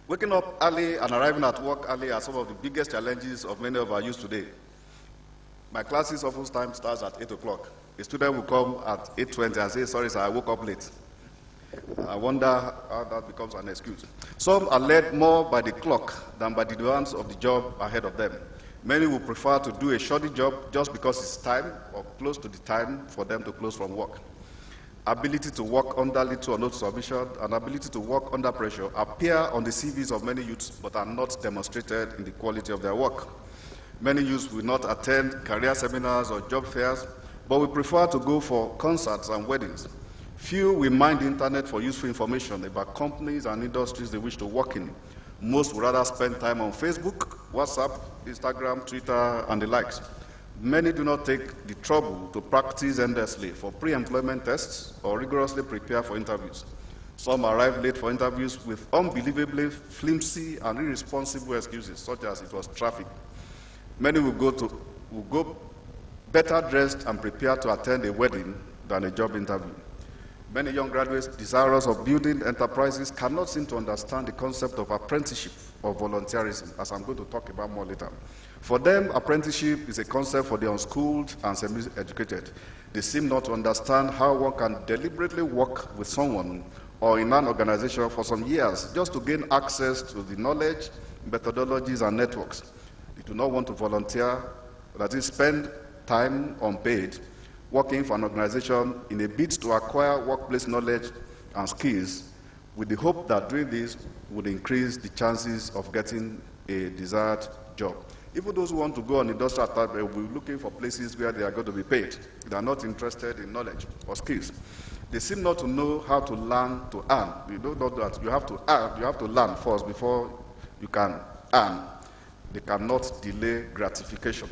Waking up early and arriving at work early are some of the biggest challenges of many of our youth today. My classes often time starts at 8 o'clock. A student will come at 8:20 and say, sorry sir, I woke up late. I wonder how that becomes an excuse. Some are led more by the clock than by the demands of the job ahead of them. Many will prefer to do a shoddy job just because it's time or close to the time for them to close from work. Ability to work under little or no supervision and ability to work under pressure appear on the CVs of many youths but are not demonstrated in the quality of their work. Many youths will not attend career seminars or job fairs, but we prefer to go for concerts and weddings. Few will mind the internet for useful information about companies and industries they wish to work in. Most would rather spend time on Facebook, WhatsApp, Instagram, Twitter, and the likes. Many do not take the trouble to practice endlessly for pre-employment tests or rigorously prepare for interviews. Some arrive late for interviews with unbelievably flimsy and irresponsible excuses, such as it was traffic. Many will go better dressed and prepared to attend a wedding than a job interview. Many young graduates desirous of building enterprises cannot seem to understand the concept of apprenticeship or volunteerism, as I'm going to talk about more later. For them, apprenticeship is a concept for the unschooled and semi-educated. They seem not to understand how one can deliberately work with someone or in an organization for some years just to gain access to the knowledge, methodologies, and networks. They do not want to volunteer, that is, spend time unpaid working for an organization in a bid to acquire workplace knowledge and skills with the hope that doing this would increase the chances of getting a desired job. Even those who want to go on industrial type will be looking for places where they are going to be paid. They are not interested in knowledge or skills. They seem not to know how to learn to earn. You know that you have to earn, you have to learn first before you can earn. They cannot delay gratification.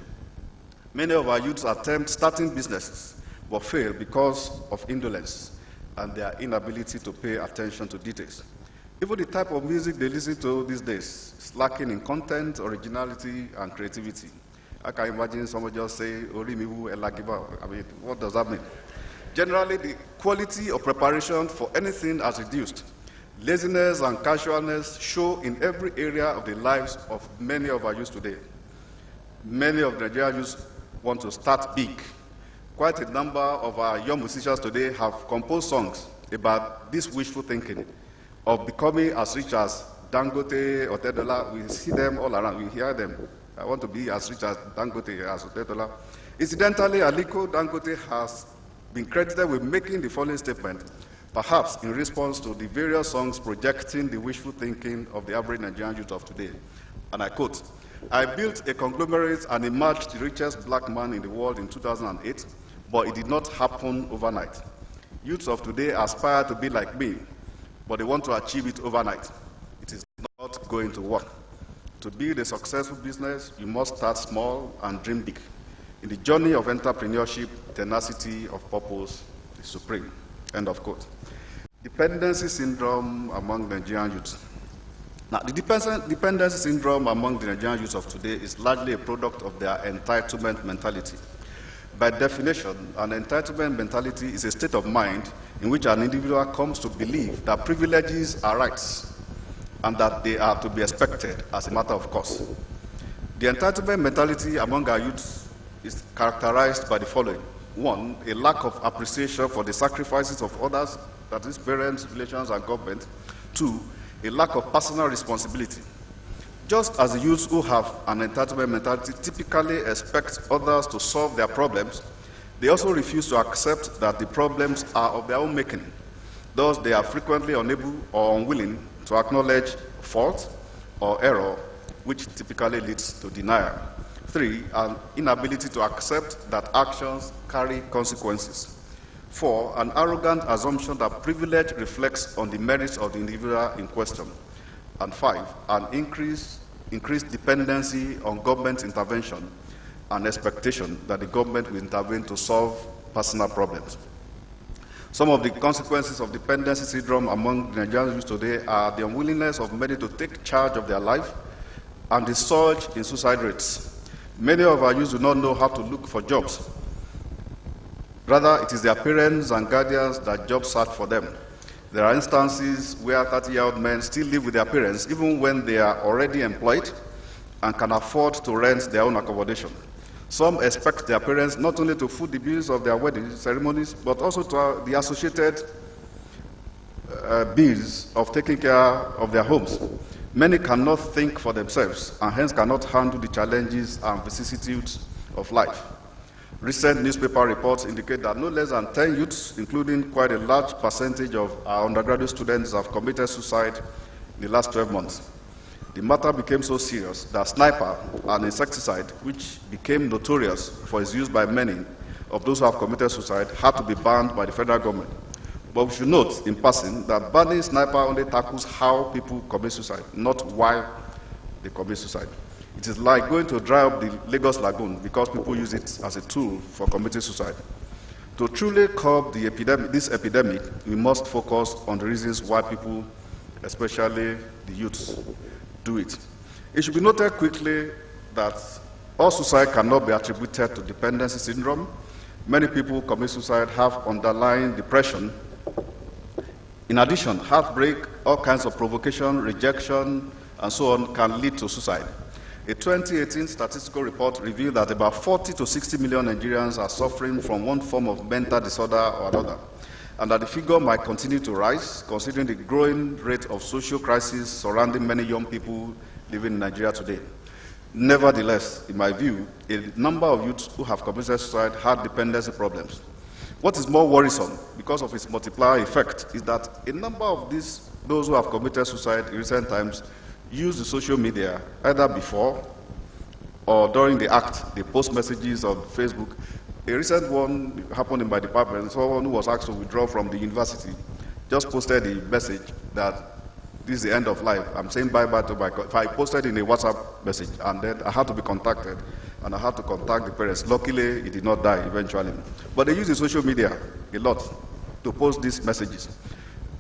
Many of our youths attempt starting businesses but fail because of indolence and their inability to pay attention to details. Even the type of music they listen to these days is lacking in content, originality, and creativity. I can imagine someone just say, Orimiwu Elagiba. I mean, what does that mean? Generally, the quality of preparation for anything has reduced. Laziness and casualness show in every area of the lives of many of our youth today. Many of the Nigerian youth want to start big. Quite a number of our young musicians today have composed songs about this wishful thinking of becoming as rich as Dangote or Otedola. We see them all around, we hear them. I want to be as rich as Dangote, as Otedola. Incidentally, Aliko Dangote has been credited with making the following statement, perhaps in response to the various songs projecting the wishful thinking of the average Nigerian youth of today. And I quote, "I built a conglomerate and emerged the richest black man in the world in 2008, but it did not happen overnight. Youths of today aspire to be like me, but they want to achieve it overnight. It is not going to work. To build a successful business, you must start small and dream big. In the journey of entrepreneurship, tenacity of purpose is supreme." End of quote. Dependency syndrome among Nigerian youth. Now, the dependency syndrome among the Nigerian youth of today is largely a product of their entitlement mentality. By definition, an entitlement mentality is a state of mind in which an individual comes to believe that privileges are rights and that they are to be expected as a matter of course. The entitlement mentality among our youth is characterized by the following. One, a lack of appreciation for the sacrifices of others, that is parents, relations, and government. Two, a lack of personal responsibility. Just as the youths who have an entitlement mentality typically expect others to solve their problems, they also refuse to accept that the problems are of their own making. Thus, they are frequently unable or unwilling to acknowledge fault or error, which typically leads to denial. Three, an inability to accept that actions carry consequences. Four, an arrogant assumption that privilege reflects on the merits of the individual in question. And five, an increased dependency on government intervention and expectation that the government will intervene to solve personal problems. Some of the consequences of dependency syndrome among the Nigerian youth today are the unwillingness of many to take charge of their life and the surge in suicide rates. Many of our youth do not know how to look for jobs. Rather, it is their parents and guardians that job search for them. There are instances where 30-year-old men still live with their parents even when they are already employed and can afford to rent their own accommodation. Some expect their parents not only to foot the bills of their wedding ceremonies, but also to the associated bills of taking care of their homes. Many cannot think for themselves and hence cannot handle the challenges and vicissitudes of life. Recent newspaper reports indicate that no less than 10 youths, including quite a large percentage of our undergraduate students, have committed suicide in the last 12 months. The matter became so serious that sniper, an insecticide which became notorious for its use by many of those who have committed suicide, had to be banned by the federal government. But we should note, in passing, that banning sniper only tackles how people commit suicide, not why they commit suicide. It is like going to dry up the Lagos Lagoon because people use it as a tool for committing suicide. To truly curb this epidemic, we must focus on the reasons why people, especially the youths, do it. It should be noted quickly that all suicide cannot be attributed to dependency syndrome. Many people who commit suicide have underlying depression. In addition, heartbreak, all kinds of provocation, rejection, and so on can lead to suicide. A 2018 statistical report revealed that about 40 to 60 million Nigerians are suffering from one form of mental disorder or another, and that the figure might continue to rise considering the growing rate of social crisis surrounding many young people living in Nigeria today. Nevertheless, in my view, a number of youths who have committed suicide had dependency problems. What is more worrisome, because of its multiplier effect, is that a number of those who have committed suicide in recent times use the social media either before or during the act. They post messages on Facebook. A recent one happened in my department. Someone who was asked to withdraw from the university just posted a message that this is the end of life. I'm saying bye-bye to my God. I posted in a WhatsApp message, and then I had to be contacted. and I had to contact the parents. Luckily, he did not die eventually. But they use the social media a lot to post these messages.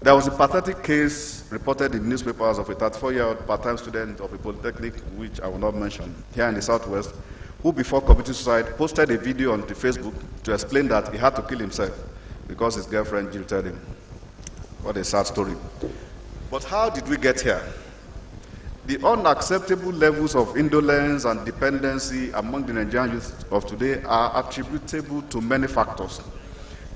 There was a pathetic case reported in newspapers of a 34-year-old part-time student of a polytechnic, which I will not mention, here in the Southwest, who before committing suicide posted a video on the Facebook to explain that he had to kill himself because his girlfriend jilted him. What a sad story. But how did we get here? The unacceptable levels of indolence and dependency among the Nigerian youth of today are attributable to many factors.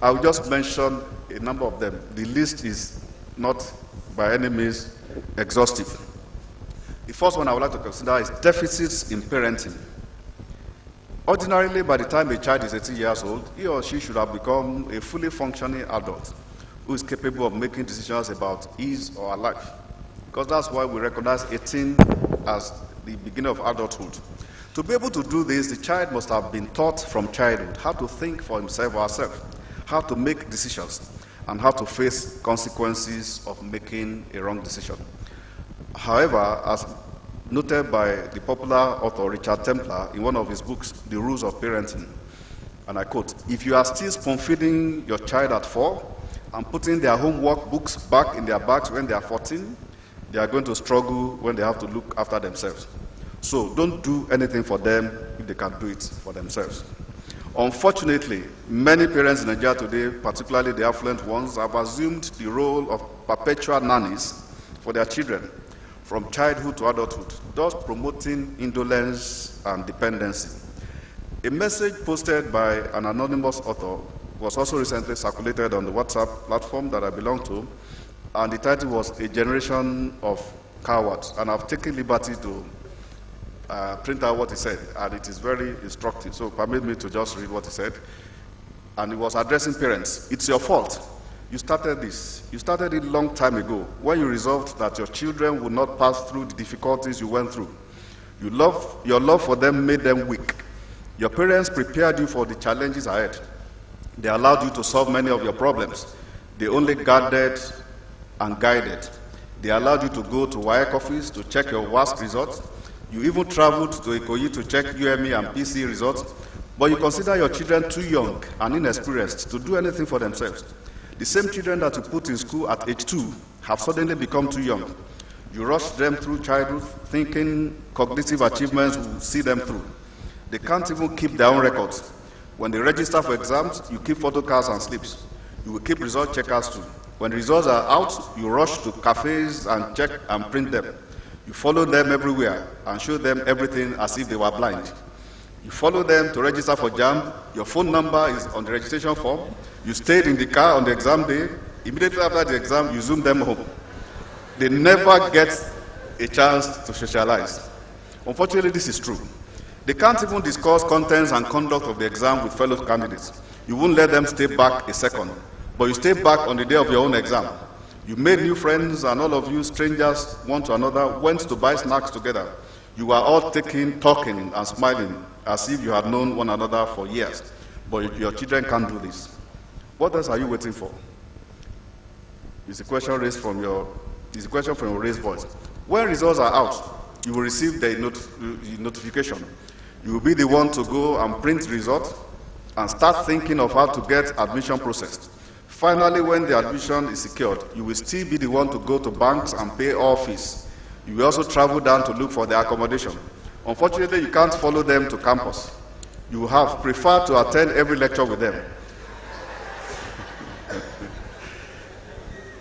I will just mention a number of them. The list is not by any means exhaustive. The first one I would like to consider is deficits in parenting. Ordinarily, by the time a child is 18 years old, he or she should have become a fully functioning adult who is capable of making decisions about his or her life. Because that's why we recognize 18 as the beginning of adulthood. To be able to do this, the child must have been taught from childhood how to think for himself or herself, how to make decisions, and how to face consequences of making a wrong decision. However, as noted by the popular author Richard Templar in one of his books, The Rules of Parenting, and I quote, "If you are still spoon-feeding your child at 4 and putting their homework books back in their bags when they are 14, they are going to struggle when they have to look after themselves. So don't do anything for them if they can do it for themselves." Unfortunately, many parents in Nigeria today, particularly the affluent ones, have assumed the role of perpetual nannies for their children from childhood to adulthood, thus promoting indolence and dependency. A message posted by an anonymous author was also recently circulated on the WhatsApp platform that I belong to, and the title was "A Generation of Cowards," and I've taken liberty to print out what he said, and it is very instructive, so permit me to just read what he said. And he was addressing parents. "It's your fault. You started this. You started it a long time ago when you resolved that your children would not pass through the difficulties you went through. Your love for them made them weak. Your parents prepared you for the challenges ahead. They allowed you to solve many of your problems. They only guarded and guided. They allowed you to go to WAEC office to check your WASC results. You even traveled to Ikoyi to check UME and PC results, but you consider your children too young and inexperienced to do anything for themselves. The same children that you put in school at age 2 have suddenly become too young. You rush them through childhood, thinking cognitive achievements will see them through. They can't even keep their own records. When they register for exams, you keep photocards and slips. You will keep result checkers too. When the results are out, you rush to cafes and check and print them. You follow them everywhere and show them everything as if they were blind. You follow them to register for JAMB. Your phone number is on the registration form. You stayed in the car on the exam day. Immediately after the exam, you zoom them home. They never get a chance to socialize. Unfortunately, this is true. They can't even discuss contents and conduct of the exam with fellow candidates. You won't let them stay back a second, but you stay back on the day of your own exam. You made new friends, and all of you, strangers, one to another, went to buy snacks together. You were all talking and smiling as if you had known one another for years. But your children can't do this. What else are you waiting for? It's a question raised from your raised voice. When results are out, you will receive the notification. You will be the one to go and print results and start thinking of how to get admission processed. Finally, when the admission is secured, you will still be the one to go to banks and pay all fees. You will also travel down to look for their accommodation. Unfortunately, you can't follow them to campus. You have preferred to attend every lecture with them.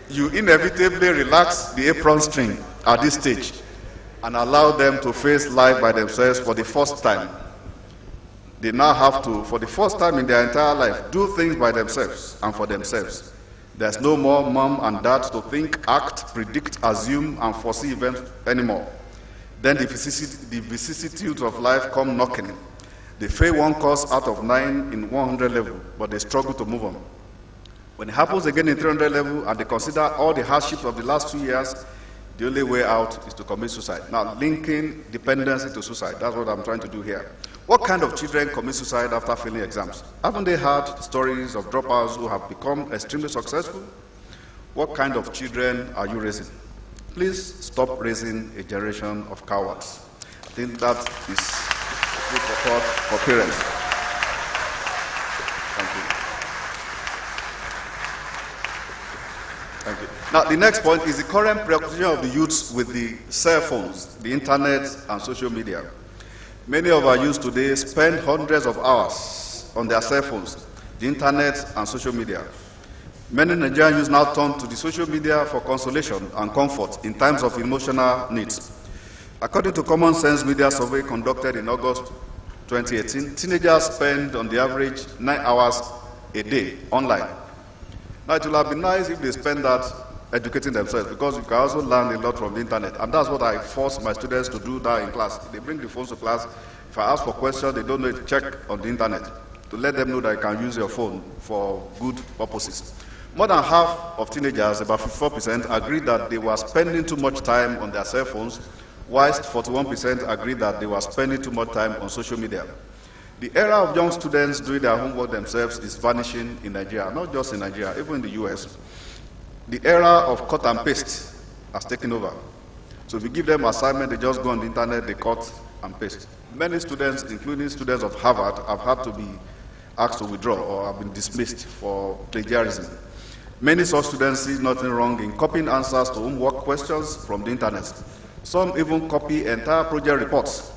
You inevitably relax the apron string at this stage and allow them to face life by themselves for the first time. They now have to, for the first time in their entire life, do things by themselves and for themselves. There's no more mom and dad to think, act, predict, assume, and foresee events anymore. Then the vicissitudes of life come knocking. They fail one course out of 9 in 100 level, but they struggle to move on. When it happens again in 300 level and they consider all the hardships of the last 2 years, the only way out is to commit suicide. Now, linking dependency to suicide, that's what I'm trying to do here. What kind of children commit suicide after failing exams? Haven't they heard stories of dropouts who have become extremely successful? What kind of children are you raising? Please stop raising a generation of cowards. I think that is food for thought for parents. Thank you. Thank you. Now, the next point is the current preoccupation of the youths with the cell phones, the internet, and social media. Many of our youths today spend hundreds of hours on their cell phones, the internet, and social media. Many Nigerian youths now turn to the social media for consolation and comfort in times of emotional needs. According to Common Sense Media survey conducted in August 2018, teenagers spend on the average 9 hours a day online. Now, it would have been nice if they spend that educating themselves, because you can also learn a lot from the internet. And that's what I force my students to do now in class. They bring the phones to class. If I ask for questions, they don't know it, check on the internet to let them know that you can use your phone for good purposes. More than half of teenagers, about 54%, agree that they were spending too much time on their cell phones, whilst 41% agree that they were spending too much time on social media. The era of young students doing their homework themselves is vanishing in Nigeria, not just in Nigeria, even in the US. The era of cut and paste has taken over. So if you give them assignment, they just go on the internet, they cut and paste. Many students, including students of Harvard, have had to be asked to withdraw or have been dismissed for plagiarism. Many such students see nothing wrong in copying answers to homework questions from the internet. Some even copy entire project reports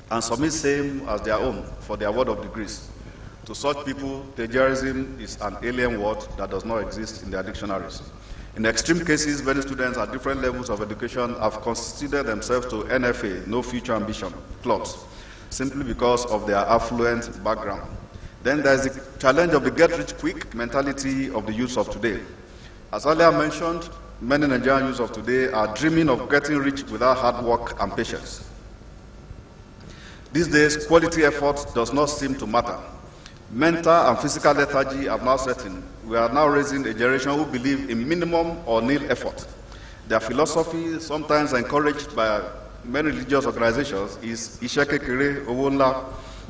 and submit same as their own for their award of degrees. To such people, plagiarism is an alien word that does not exist in their dictionaries. In extreme cases, many students at different levels of education have constituted themselves to NFA, no future ambition, clubs, simply because of their affluent background. Then there is the challenge of the get-rich-quick mentality of the youth of today. As earlier mentioned, many Nigerian youths of today are dreaming of getting rich without hard work and patience. These days, quality effort does not seem to matter. Mental and physical lethargy have now set in. We are now raising a generation who believe in minimum or nil effort. Their philosophy, sometimes encouraged by many religious organizations, is Ishe Kekere, Oyinlola,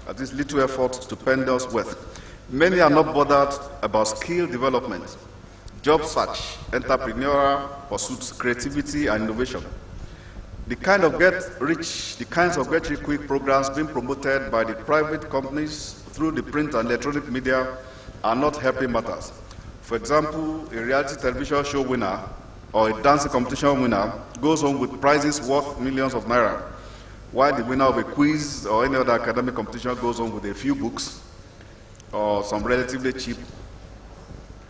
that is little effort, stupendous wealth. Many are not bothered about skill development, job search, entrepreneurial pursuits, creativity, and innovation. The kinds of get-rich-quick programs being promoted by the private companies through the print and electronic media are not helping matters. For example, a reality television show winner or a dancing competition winner goes home with prizes worth millions of naira, while the winner of a quiz or any other academic competition goes home with a few books or some relatively cheap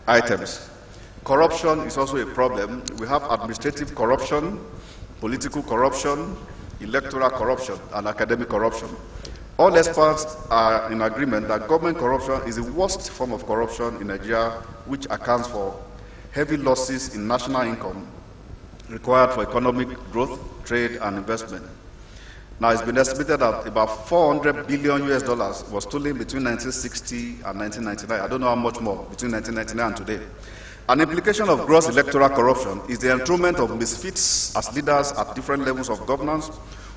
items. Corruption is also a problem. We have administrative corruption, political corruption, electoral corruption, and academic corruption. All experts are in agreement that government corruption is the worst form of corruption in Nigeria, which accounts for heavy losses in national income required for economic growth, trade, and investment. Now, it's been estimated that about $400 billion was stolen between 1960 and 1999. I don't know how much more between 1999 and today. An implication of gross electoral corruption is the enthronement of misfits as leaders at different levels of governance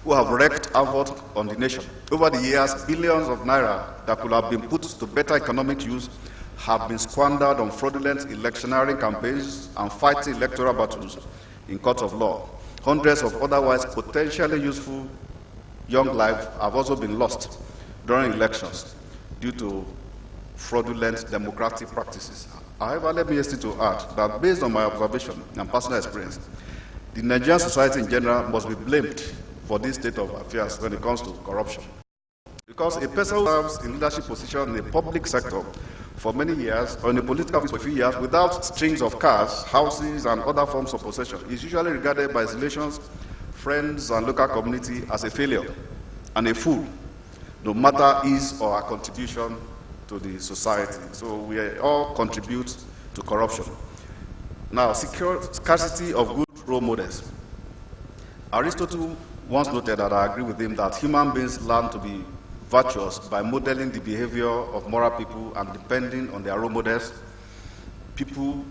who have wreaked havoc on the nation. Over the years, billions of naira that could have been put to better economic use have been squandered on fraudulent electioneering campaigns and fighting electoral battles in courts of law. Hundreds of otherwise potentially useful young lives have also been lost during elections due to fraudulent democratic practices. However, let me hasten to add that based on my observation and personal experience, the Nigerian society in general must be blamed for this state of affairs when it comes to corruption. Because a person who serves in leadership position in the public sector for many years, or in a political office for a few years, without strings of cars, houses, and other forms of possession, is usually regarded by his relations, friends, and local community as a failure and a fool, no matter his or her contribution to the society. So we all contribute to corruption. Now, scarcity of good role models. Aristotle once noted, that I agree with him, that human beings learn to be virtuous by modeling the behavior of moral people, and depending on their role models, people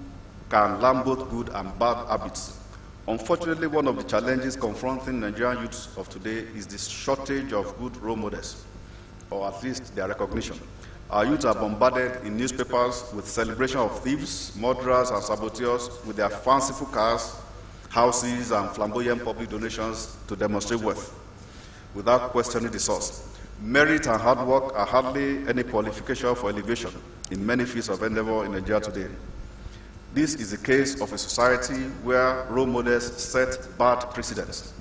can learn both good and bad habits. Unfortunately, one of the challenges confronting Nigerian youths of today is the shortage of good role models, or at least their recognition. Our youths are bombarded in newspapers with celebration of thieves, murderers, and saboteurs with their fanciful cars, houses, and flamboyant public donations to demonstrate wealth, without questioning the source. Merit and hard work are hardly any qualification for elevation in many fields of endeavor in Nigeria today. This is the case of a society where role models set bad precedents.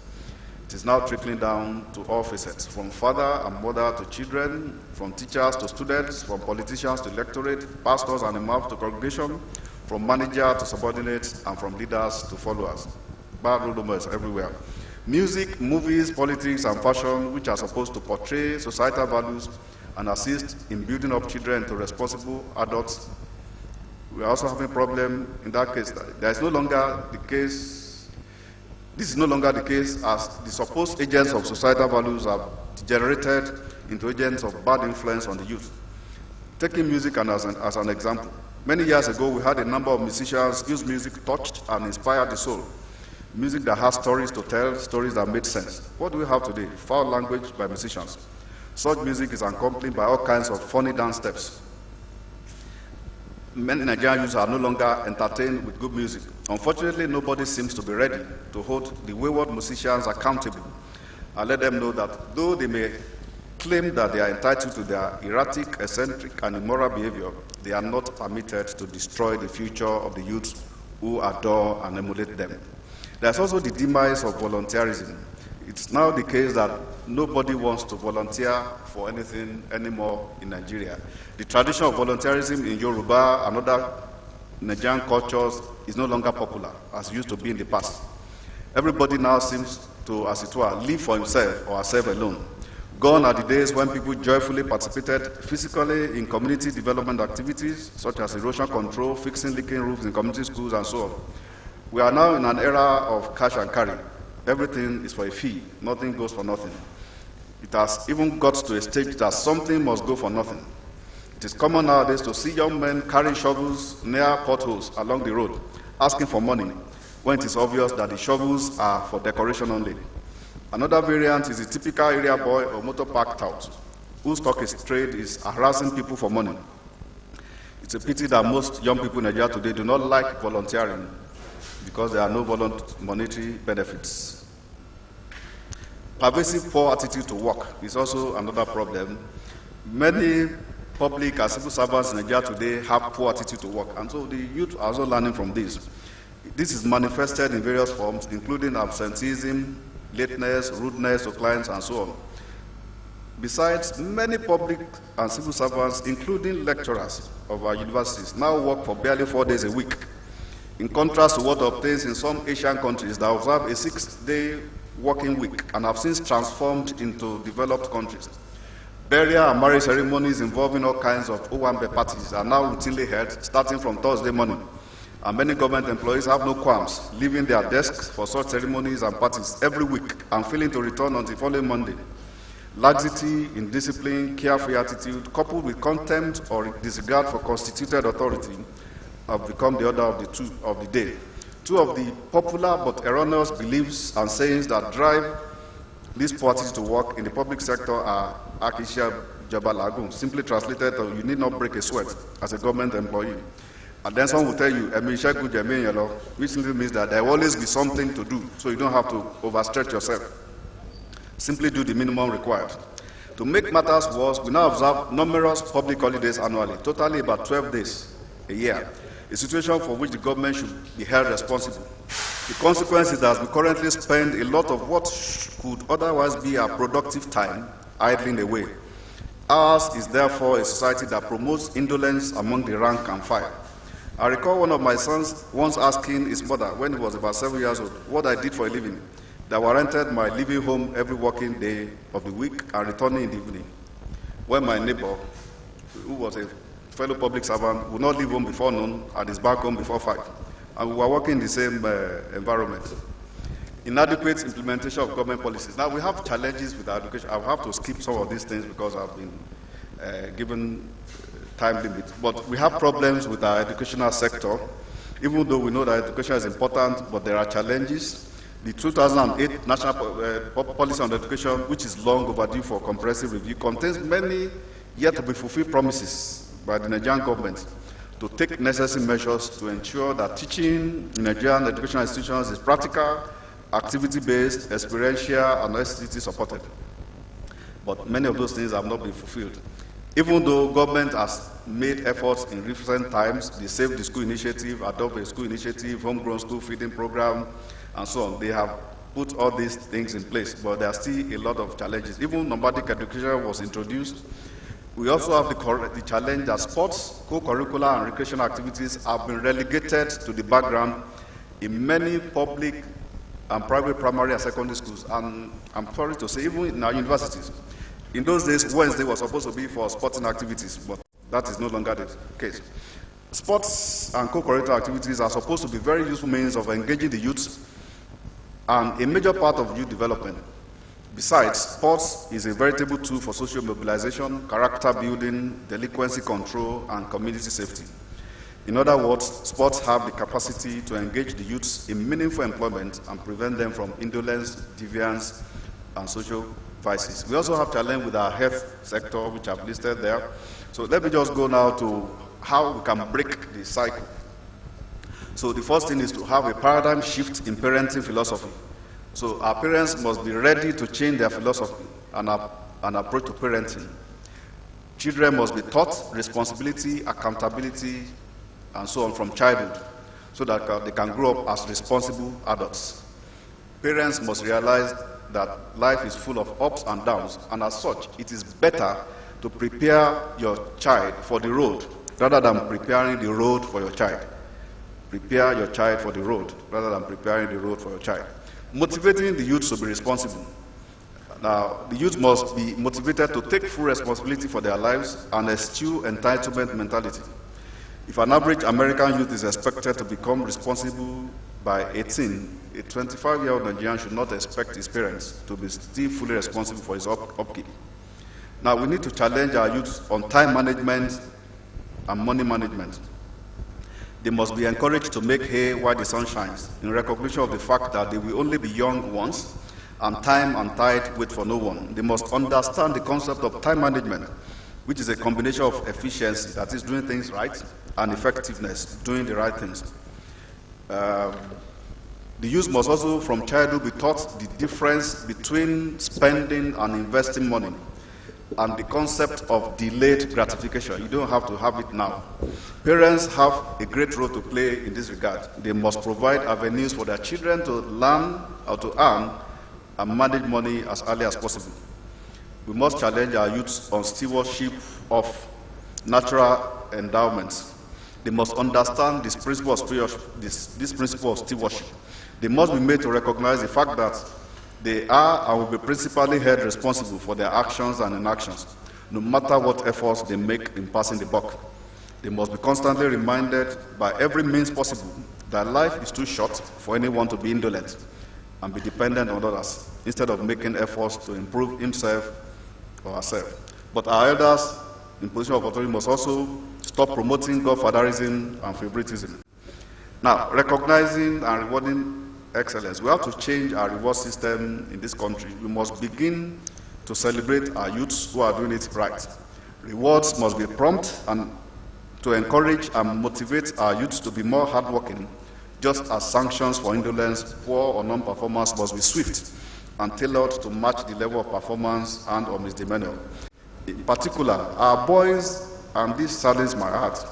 It is now trickling down to all facets, from father and mother to children, from teachers to students, from politicians to electorate, pastors and imams to congregation, from manager to subordinates, and from leaders to followers. Bad role models everywhere. Music, movies, politics, and fashion, which are supposed to portray societal values and assist in building up children to responsible adults. We are also having a problem in that case. There is no longer the case. This is no longer the case, as the supposed agents of societal values have degenerated into agents of bad influence on the youth. Taking music as an example, many years ago we had a number of musicians whose music touched and inspired the soul. Music that has stories to tell, stories that made sense. What do we have today? Foul language by musicians. Such music is accompanied by all kinds of funny dance steps. Many Nigerian youths are no longer entertained with good music. Unfortunately, nobody seems to be ready to hold the wayward musicians accountable and let them know that though they may claim that they are entitled to their erratic, eccentric, and immoral behavior, they are not permitted to destroy the future of the youths who adore and emulate them. There's also the demise of volunteerism. It's now the case that nobody wants to volunteer for anything anymore in Nigeria. The tradition of volunteerism in Yoruba and other Nigerian cultures is no longer popular as it used to be in the past. Everybody now seems to, as it were, live for himself or herself alone. Gone are the days when people joyfully participated physically in community development activities such as erosion control, fixing leaking roofs in community schools, and so on. We are now in an era of cash and carry. Everything is for a fee. Nothing goes for nothing. It has even got to a stage that something must go for nothing. It is common nowadays to see young men carrying shovels near potholes along the road, asking for money, when it is obvious that the shovels are for decoration only. Another variant is the typical area boy or motor park tout, whose stock is trade is harassing people for money. It's a pity that most young people in Nigeria today do not like volunteering because there are no monetary benefits. Pervasive poor attitude to work is also another problem. Many public and civil servants in Nigeria today have poor attitude to work, and so the youth are also learning from this. This is manifested in various forms, including absenteeism, lateness, rudeness to clients, and so on. Besides, many public and civil servants, including lecturers of our universities, now work for barely 4 days a week, in contrast to what obtains in some Asian countries that observe a 6-day working week and have since transformed into developed countries. Burial and marriage ceremonies involving all kinds of Owambe parties are now routinely held starting from Thursday morning, and many government employees have no qualms leaving their desks for such ceremonies and parties every week and failing to return until following Monday. Laxity, indiscipline, carefree attitude, coupled with contempt or disregard for constituted authority, have become the order of the day. Two of the popular but erroneous beliefs and sayings that drive this poor attitude to work in the public sector are Akisha Jabalagun, simply translated, you need not break a sweat as a government employee. And then someone will tell you, which simply means that there will always be something to do, so you don't have to overstretch yourself. Simply do the minimum required. To make matters worse, we now observe numerous public holidays annually, totally about 12 days a year, a situation for which the government should be held responsible. The consequence is that we currently spend a lot of what could otherwise be a productive time idling away. Ours is therefore a society that promotes indolence among the rank and file. I recall one of my sons once asking his mother, when he was about 7 years old, what I did for a living, that warranted my leaving home every working day of the week and returning in the evening. When my neighbor, who was a fellow public servant, would not leave home before noon and is back home before 5. And we were working in the same environment. Inadequate implementation of government policies. Now, we have challenges with our education. I'll have to skip some of these things because I've been given time limit. But we have problems with our educational sector, even though we know that education is important, but there are challenges. The 2008 National Policy on Education, which is long overdue for comprehensive review, contains many yet to be fulfilled promises by the Nigerian government to take necessary measures to ensure that teaching in Nigerian educational institutions is practical, activity-based, experiential, and STT supported. but many of those things have not been fulfilled. Even though government has made efforts in recent times, the Save the School Initiative, Adopt a School Initiative, Homegrown School Feeding Program, and so on, they have put all these things in place, but there are still a lot of challenges. Even nomadic education was introduced. We also have the challenge that sports, co-curricular and recreational activities have been relegated to the background in many public and private primary and secondary schools, and I'm sorry to say, even in our universities. In those days, Wednesday was supposed to be for sporting activities, but that is no longer the case. Sports and co-curricular activities are supposed to be very useful means of engaging the youth and a major part of youth development. Besides, sports is a veritable tool for social mobilization, character building, delinquency control, and community safety. In other words, sports have the capacity to engage the youths in meaningful employment and prevent them from indolence, deviance, and social vices. We also have challenge with our health sector, which I've listed there. So let me just go now to how we can break the cycle. So the first thing is to have a paradigm shift in parenting philosophy. So our parents must be ready to change their philosophy and approach to parenting. Children must be taught responsibility, accountability, and so on from childhood, so that they can grow up as responsible adults. Parents must realize that life is full of ups and downs, and as such, it is better to prepare your child for the road rather than preparing the road for your child. Prepare your child for the road rather than preparing the road for your child. Motivating the youth to be responsible. Now, the youth must be motivated to take full responsibility for their lives and eschew entitlement mentality. If an average American youth is expected to become responsible by 18, a 25-year-old Nigerian should not expect his parents to be still fully responsible for his upkeep. Now, we need to challenge our youth on time management and money management. They must be encouraged to make hay while the sun shines, in recognition of the fact that they will only be young once, and time and tide wait for no one. They must understand the concept of time management, which is a combination of efficiency, that is doing things right, and effectiveness, doing the right things. The youth must also, from childhood, be taught the difference between spending and investing money, and the concept of delayed gratification. You don't have to have it now. Parents have a great role to play in this regard. They must provide avenues for their children to learn how to earn and manage money as early as possible. We must challenge our youth on stewardship of natural endowments. They must understand this principle of stewardship. They must be made to recognize the fact that they are and will be principally held responsible for their actions and inactions, no matter what efforts they make in passing the buck. They must be constantly reminded by every means possible that life is too short for anyone to be indolent and be dependent on others, instead of making efforts to improve himself or herself. But our elders in position of authority must also stop promoting godfatherism and favoritism. Now, recognizing and rewarding excellence. We have to change our reward system in this country. We must begin to celebrate our youths who are doing it right. Rewards must be prompt and to encourage and motivate our youths to be more hardworking, just as sanctions for indolence, poor or non-performance must be swift and tailored to match the level of performance and or misdemeanor. In particular, our boys, and this saddens my heart,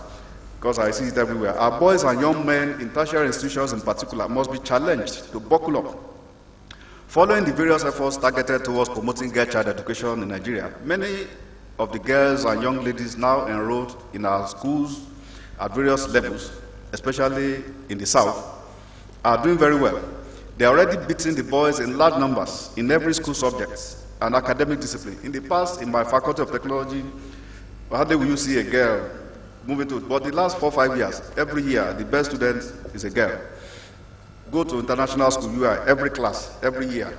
because I see it everywhere. Our boys and young men in tertiary institutions in particular must be challenged to buckle up. Following the various efforts targeted towards promoting girl child education in Nigeria, many of the girls and young ladies now enrolled in our schools at various levels, especially in the South, are doing very well. They are already beating the boys in large numbers in every school subject and academic discipline. In the past, in my faculty of technology, hardly will you see a girl moving to it. But the last 4 or 5 years, every year, the best student is a girl. Go to international school, you are every class, every year.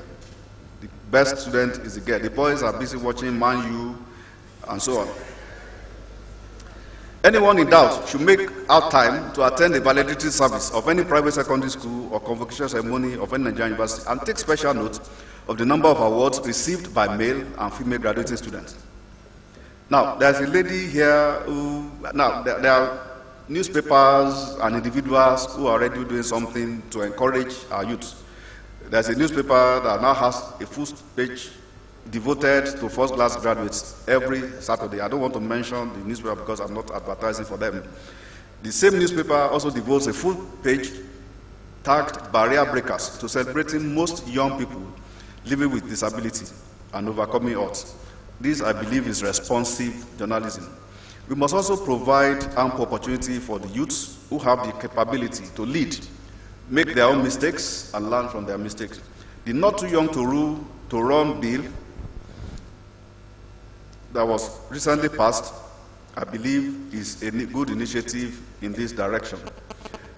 The best student is a girl. The boys are busy watching Man U and so on. Anyone in doubt should make out time to attend the valedictory service of any private secondary school or convocation ceremony of any Nigerian university and take special note of the number of awards received by male and female graduating students. Now, there's a lady here who, now, there are newspapers and individuals who are already doing something to encourage our youth. There's a newspaper that now has a full-page devoted to first-class graduates every Saturday. I don't want to mention the newspaper because I'm not advertising for them. The same newspaper also devotes a full page tagged Barrier Breakers to celebrating most young people living with disability and overcoming odds. This, I believe, is responsive journalism. We must also provide ample opportunity for the youths who have the capability to lead, make their own mistakes, and learn from their mistakes. The Not Too Young to Run bill that was recently passed, I believe, is a good initiative in this direction.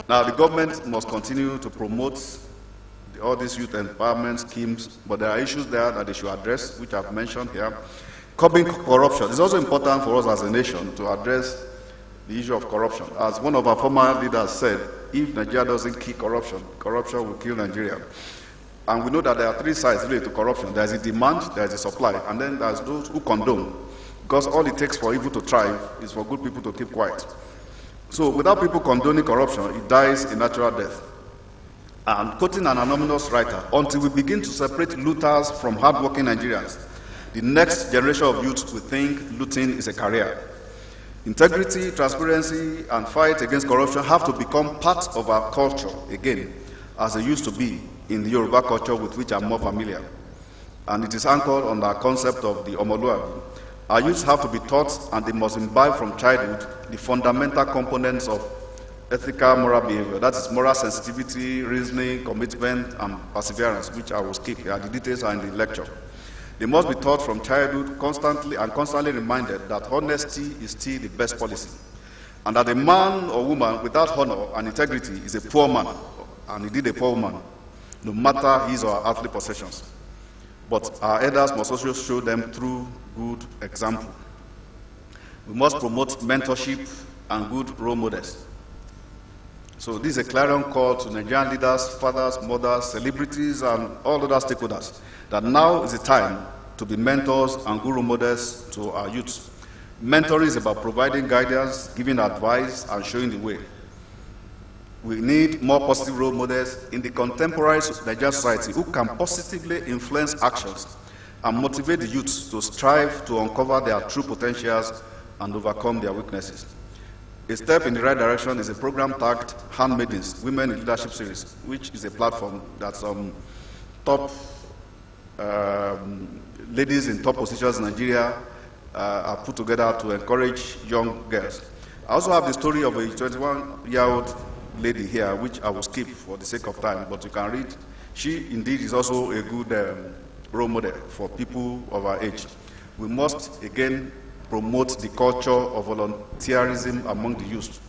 Now, the government must continue to promote all these youth empowerment schemes, but there are issues there that they should address, which I've mentioned here. Curbing corruption. It's also important for us as a nation to address the issue of corruption. As one of our former leaders said, if Nigeria doesn't kill corruption, corruption will kill Nigeria. And we know that there are three sides related to corruption. There is a demand, there is a supply, and then there's those who condone. Because all it takes for evil to thrive is for good people to keep quiet. So without people condoning corruption, it dies a natural death. And quoting an anonymous writer, until we begin to separate looters from hardworking Nigerians, the next generation of youth will think looting is a career. Integrity, transparency, and fight against corruption have to become part of our culture again, as they used to be in the Yoruba culture with which I'm more familiar. And it is anchored on the concept of the Omoluabi. Our youth have to be taught, and they must imbibe from childhood the fundamental components of ethical moral behavior. That is moral sensitivity, reasoning, commitment, and perseverance, which I will skip here. The details are in the lecture. They must be taught from childhood constantly reminded that honesty is still the best policy, and that a man or woman without honor and integrity is a poor man, and indeed a poor woman, no matter his or her earthly possessions. But our elders must also show them through good example. We must promote mentorship and good role models. So this is a clarion call to Nigerian leaders, fathers, mothers, celebrities, and all other stakeholders, that now is the time to be mentors and good role models to our youth. Mentoring is about providing guidance, giving advice, and showing the way. We need more positive role models in the contemporary Nigerian society who can positively influence actions and motivate the youth to strive to uncover their true potentials and overcome their weaknesses. A step in the right direction is a program tagged Handmaidens, Women in Leadership Series, which is a platform that some top ladies in top positions in Nigeria are put together to encourage young girls. I also have the story of a 21-year-old lady here, which I will skip for the sake of time, but you can read. She indeed is also a good role model for people of our age. We must again promote the culture of volunteerism among the youth.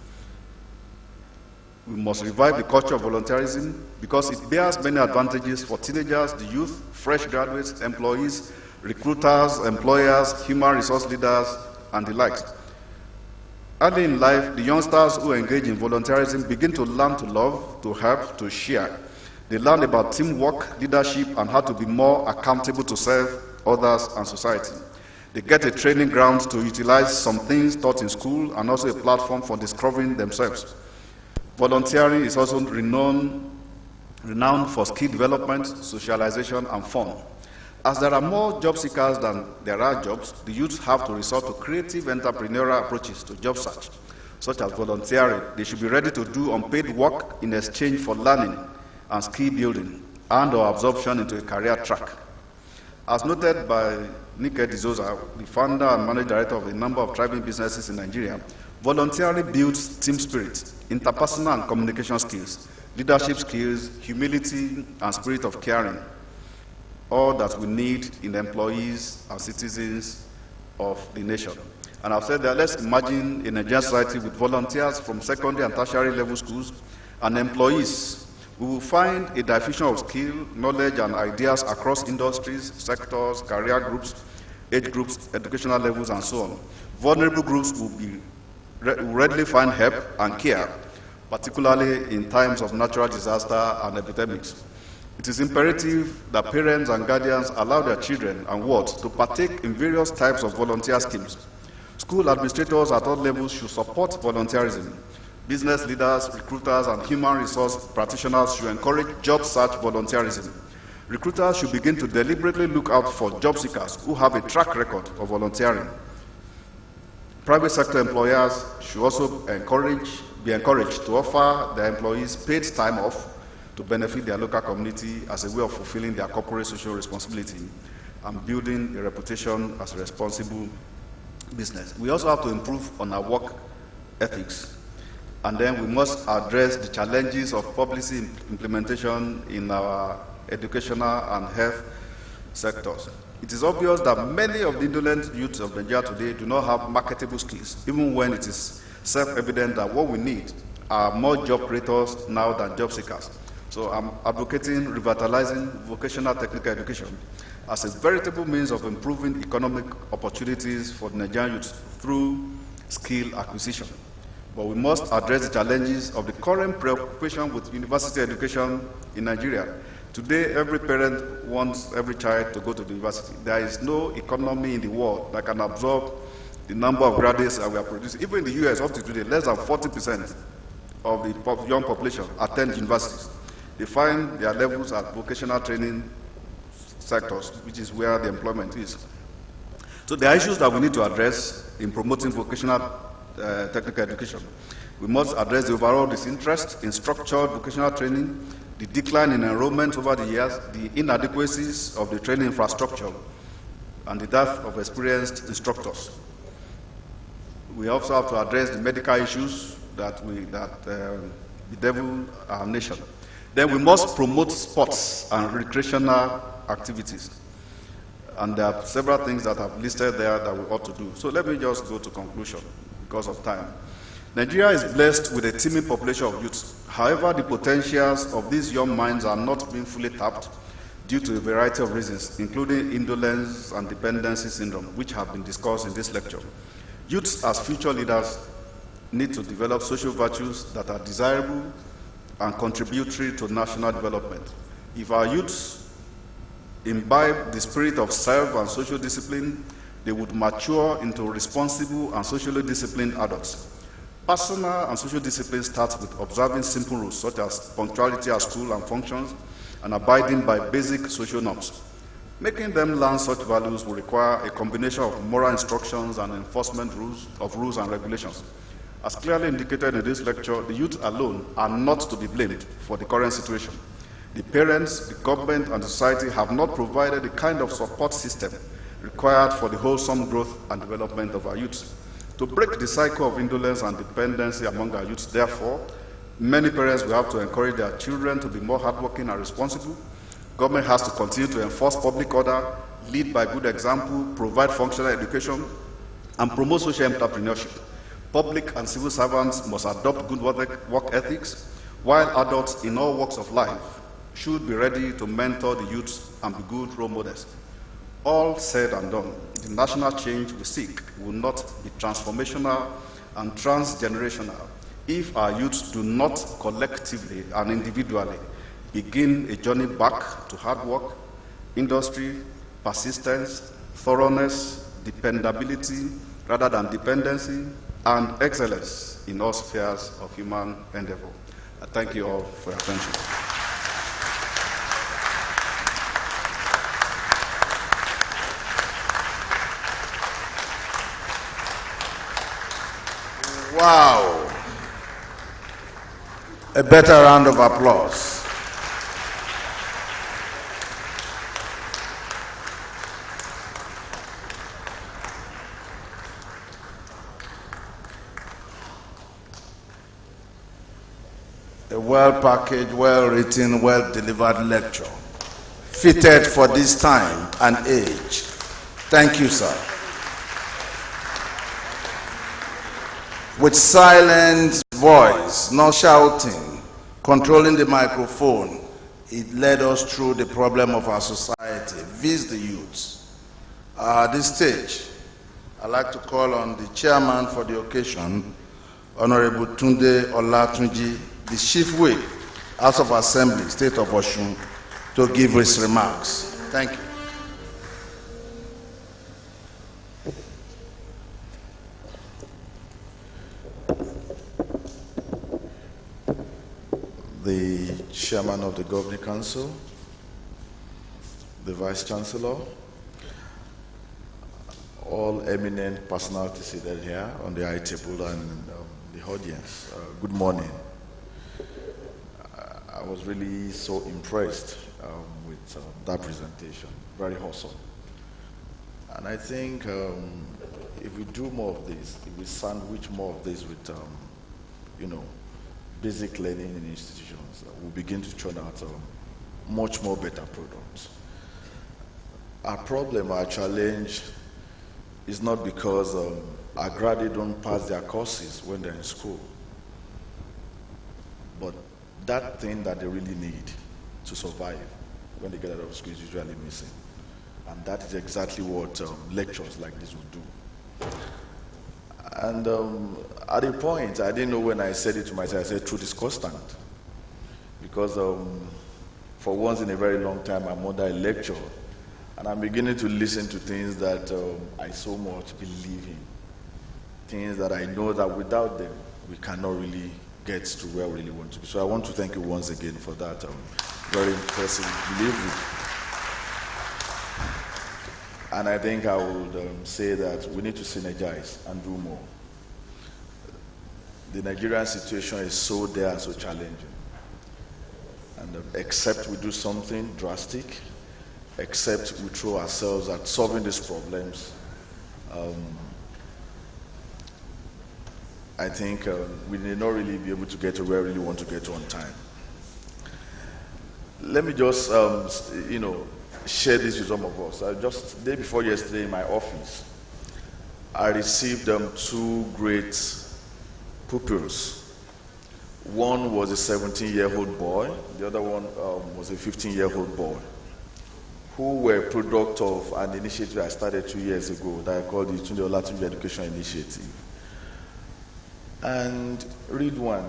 We must revive the culture of volunteerism because it bears many advantages for teenagers, the youth, fresh graduates, employees, recruiters, employers, human resource leaders, and the likes. Early in life, the youngsters who engage in volunteerism begin to learn to love, to help, to share. They learn about teamwork, leadership, and how to be more accountable to serve others and society. They get a training ground to utilize some things taught in school and also a platform for discovering themselves. Volunteering is also renowned for skill development, socialization, and fun. As there are more job seekers than there are jobs, the youth have to resort to creative entrepreneurial approaches to job search, such as volunteering. They should be ready to do unpaid work in exchange for learning and skill building and or absorption into a career track. As noted by Nike Dizoza, the founder and managing director of a number of thriving businesses in Nigeria, volunteering builds team spirit, interpersonal and communication skills, leadership skills, humility, and spirit of caring, all that we need in employees and citizens of the nation. And I've said that let's imagine a Nigerian society with volunteers from secondary and tertiary level schools and employees. We will find a diffusion of skill, knowledge, and ideas across industries, sectors, career groups, age groups, educational levels, and so on. Vulnerable groups will readily find help and care, particularly in times of natural disaster and epidemics. It is imperative that parents and guardians allow their children and wards to partake in various types of volunteer schemes. School administrators at all levels should support volunteerism. Business leaders, recruiters, and human resource practitioners should encourage job search volunteerism. Recruiters should begin to deliberately look out for job seekers who have a track record of volunteering. Private sector employers should also be encouraged to offer their employees paid time off to benefit their local community as a way of fulfilling their corporate social responsibility and building a reputation as a responsible business. We also have to improve on our work ethics, and then we must address the challenges of policy implementation in our educational and health sectors. It is obvious that many of the indolent youths of Nigeria today do not have marketable skills, even when it is self-evident that what we need are more job creators now than job seekers. So I'm advocating revitalizing vocational technical education as a veritable means of improving economic opportunities for the Nigerian youth through skill acquisition. But we must address the challenges of the current preoccupation with university education in Nigeria. Today, every parent wants every child to go to the university. There is no economy in the world that can absorb the number of graduates that we are producing. Even in the US, up to today, less than 40% of the young population attend universities. They find their levels at vocational training sectors, which is where the employment is. So there are issues that we need to address in promoting vocational technical education. We must address the overall disinterest in structured vocational training, the decline in enrollment over the years, the inadequacies of the training infrastructure, and the dearth of experienced instructors. We also have to address the medical issues that bedevil our nation. Then we must promote sports and recreational activities. And there are several things that I've listed there that we ought to do. So let me just go to conclusion because of time. Nigeria is blessed with a teeming population of youths. However, the potentials of these young minds are not being fully tapped due to a variety of reasons, including indolence and dependency syndrome, which have been discussed in this lecture. Youths as future leaders need to develop social virtues that are desirable and contributory to national development. If our youths imbibe the spirit of self and social discipline, they would mature into responsible and socially disciplined adults. Personal and social discipline starts with observing simple rules such as punctuality at school and functions and abiding by basic social norms. Making them learn such values will require a combination of moral instructions and enforcement rules and regulations. As clearly indicated in this lecture, the youth alone are not to be blamed for the current situation. The parents, the government, and society have not provided the kind of support system required for the wholesome growth and development of our youth. To break the cycle of indolence and dependency among our youth, therefore, many parents will have to encourage their children to be more hardworking and responsible. Government has to continue to enforce public order, lead by good example, provide functional education, and promote social entrepreneurship. Public and civil servants must adopt good work ethics, while adults in all walks of life should be ready to mentor the youth and be good role models. All said and done, the national change we seek will not be transformational and transgenerational if our youth do not collectively and individually begin a journey back to hard work, industry, persistence, thoroughness, dependability rather than dependency, and excellence in all spheres of human endeavor. I thank you all for your attention. Wow. A better round of applause. A well-packaged, well-written, well-delivered lecture, fitted for this time and age. Thank you, sir. With silent voice, not shouting, controlling the microphone, it led us through the problem of our society, viz. The youths. At this stage, I'd like to call on the chairman for the occasion, Honorable Tunde Olatunji, the Chief Whip, House of Assembly, State of Osun, to give his remarks. Thank you. The Chairman of the Governing Council, the Vice Chancellor, all eminent personalities seated here on the high table, and the audience. Good morning. I was really so impressed with that presentation. Very awesome. And I think if we do more of this, if we sandwich more of this with, basic learning in institutions, we'll begin to churn out much more better products. Our problem, our challenge, is not because our graduates don't pass their courses when they're in school, but that thing that they really need to survive when they get out of school is usually missing. And that is exactly what lectures like this will do. And at a point, I didn't know when I said it to myself, I said, truth is constant. Because for once in a very long time, I'm under a lecture, and I'm beginning to listen to things that I so much believe in. Things that I know that without them, we cannot really get to where we really want to be. So I want to thank you once again for that very impressive delivery. And I think I would say that we need to synergize and do more. The Nigerian situation is so there and so challenging. And except we do something drastic, except we throw ourselves at solving these problems, I think we may not really be able to get to where we really want to get to on time. Let me just, share this with some of us. Just the day before yesterday in my office, I received two great pupils. One was a 17-year-old boy, the other one was a 15-year-old boy, who were a product of an initiative I started 2 years ago that I called the Tunde Olatunji Education Initiative. And Ridwan,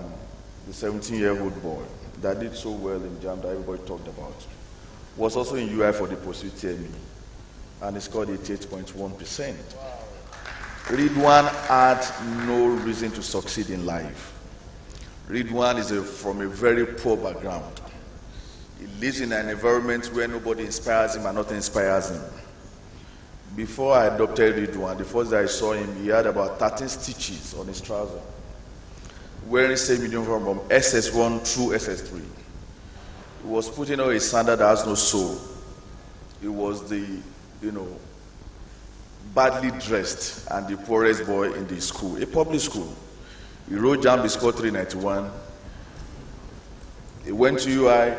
the 17-year-old boy that did so well in JAM that everybody talked about, was also in UI for the post-UTME, and he scored 88.1%. Ridwan had no reason to succeed in life. Ridwan is from a very poor background. He lives in an environment where nobody inspires him and nothing inspires him. Before I adopted Ridwan, the first day I saw him, he had about 13 stitches on his trouser, wearing the same uniform from SS1 through SS3. He was putting on a sandal that has no sole. He was the, badly dressed and the poorest boy in the school, a public school. He wrote JAMB, he scored 391. He went to UI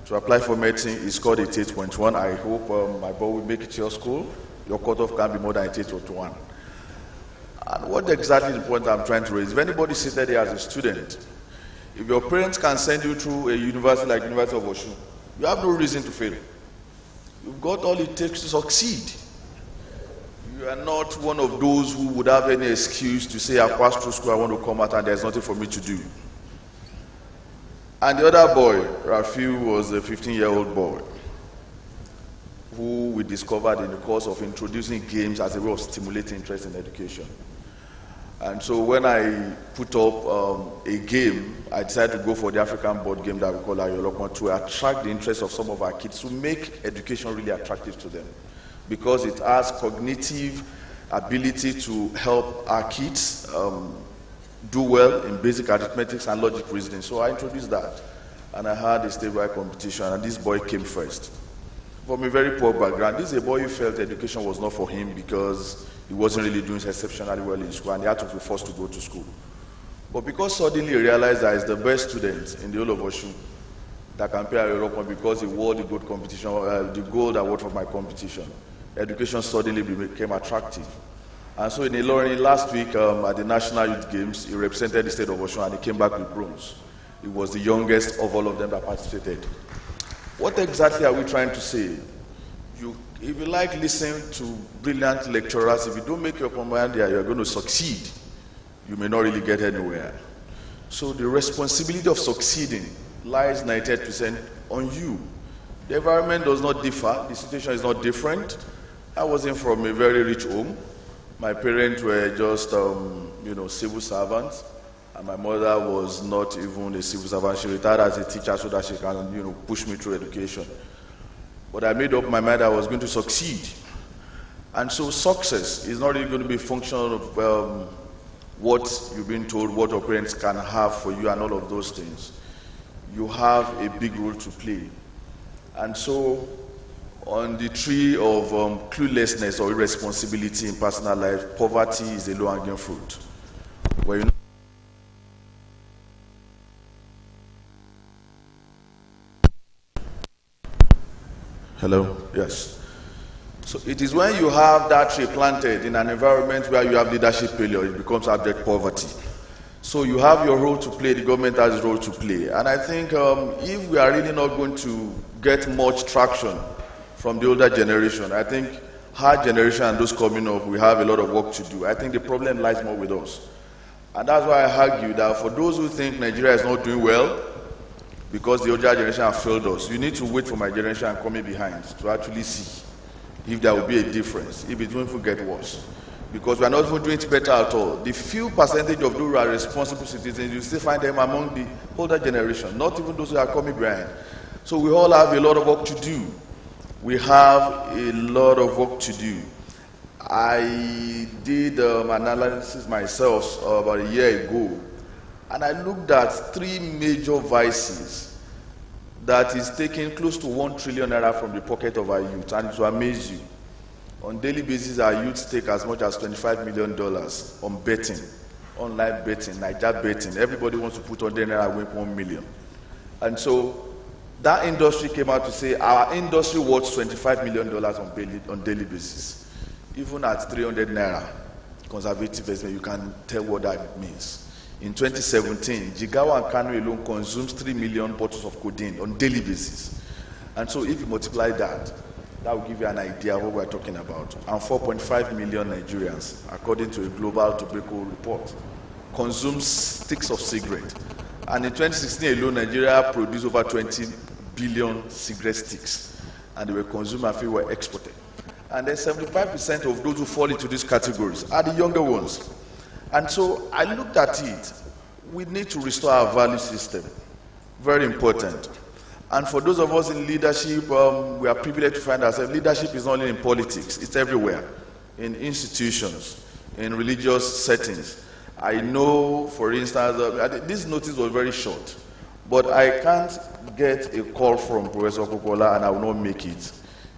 to apply for medicine, he scored 88.1. I hope my boy will make it to your school. Your cutoff can be more than 88.1. And what exactly the point I'm trying to raise? If anybody seated here as a student, if your parents can send you through a university like University of Osun, you have no reason to fail. You've got all it takes to succeed. You are not one of those who would have any excuse to say, I passed through school, I want to come out, and there's nothing for me to do. And the other boy, Rafiu, was a 15-year-old boy who we discovered in the course of introducing games as a way of stimulating interest in education. And so when I put up a game, I decided to go for the African board game that we call Oyinlola to attract the interest of some of our kids, to make education really attractive to them, because it has cognitive ability to help our kids do well in basic arithmetic and logic reasoning. So I introduced that, and I had a statewide competition, and this boy came first. From a very poor background, this is a boy who felt education was not for him because he wasn't really doing exceptionally well in school, and he had to be forced to go to school. But because suddenly he realized that he's the best student in the whole of Osun that can play Oyinlola because he won the gold competition, the gold award for my competition, education suddenly became attractive. And so in Ilorin last week at the National Youth Games, he represented the state of Osun and he came back with bronze. He was the youngest of all of them that participated. What exactly are we trying to say? If you like listening to brilliant lecturers, if you don't make your command there, you're going to succeed. You may not really get anywhere. So the responsibility of succeeding lies 98% on you. The environment does not differ. The situation is not different. I wasn't from a very rich home. My parents were just, civil servants. And my mother was not even a civil servant. She retired as a teacher so that she can, push me through education. but I made up my mind I was going to succeed. And so success is not really going to be a function of what you've been told, what your parents can have for you and all of those things. You have a big role to play. And so on the tree of cluelessness or irresponsibility in personal life, poverty is a low-hanging fruit. Where you know Hello? Yes. So it is when you have that tree planted in an environment where you have leadership failure, it becomes abject poverty. So you have your role to play, the government has its role to play. And I think if we are really not going to get much traction from the older generation, I think our generation and those coming up, we have a lot of work to do. I think the problem lies more with us. And that's why I argue that for those who think Nigeria is not doing well, because the older generation have failed us, you need to wait for my generation and coming behind to actually see if there will be a difference, if it won't get worse. Because we are not even doing it better at all. The few percentage of those who are responsible citizens, you still find them among the older generation, not even those who are coming behind. So we all have a lot of work to do. We have a lot of work to do. I did analysis myself about a year ago, and I looked at 3 major vices that is taking close to 1 trillion naira from the pocket of our youth, and it will amaze you. On daily basis, our youth take as much as $25 million on betting, online betting, Niger betting. Everybody wants to put on their naira, win 1 million. And so that industry came out to say our industry worth $25 million on daily basis. Even at 300 naira conservative investment, you can tell what that means. In 2017, Jigawa and Kano alone consumes 3 million bottles of codeine on daily basis. And so if you multiply that, that will give you an idea of what we're talking about. And 4.5 million Nigerians, according to a global tobacco report, consume sticks of cigarette. And in 2016 alone, Nigeria produced over 20 billion cigarette sticks. And they were consumed and few were exported. And then 75% of those who fall into these categories are the younger ones. And so I looked at it. We need to restore our value system. Very important. And for those of us in leadership, we are privileged to find ourselves. Leadership is not only in politics, it's everywhere. In institutions, in religious settings. I know, for instance, this notice was very short, but I can't get a call from Professor Kokola and I will not make it.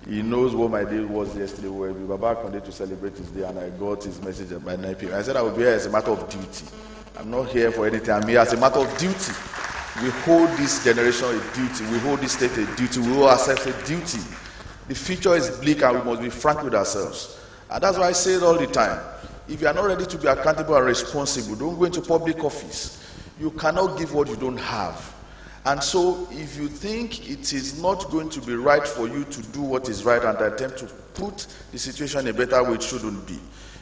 He knows what my day was yesterday. We were back on day to celebrate his day, and I got his message by 9 p.m. I said I will be here as a matter of duty. I'm not here for anything. I'm here as a matter of duty. We hold this generation a duty. We hold this state a duty. We hold ourselves a duty. The future is bleak, and we must be frank with ourselves. And that's why I say it all the time. If you are not ready to be accountable and responsible, don't go into public office. You cannot give what you don't have. And so if you think it is not going to be right for you to do what is right and attempt to put the situation in a better way, it shouldn't be.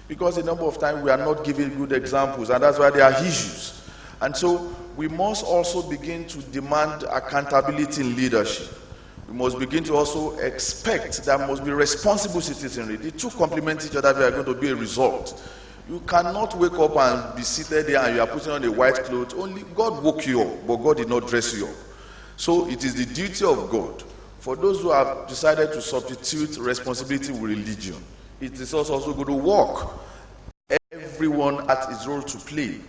Because a number of times we are not giving good examples, and that's why there are issues. And so we must also begin to demand accountability in leadership. We must begin to also expect there must be responsible citizenry. The two complement each other. There are going to be a result. You cannot wake up and be seated there and you are putting on a white cloth. Only God woke you up, but God did not dress you up. So it is the duty of God for those who have decided to substitute responsibility with religion. It is also going to work. Everyone has his role to play.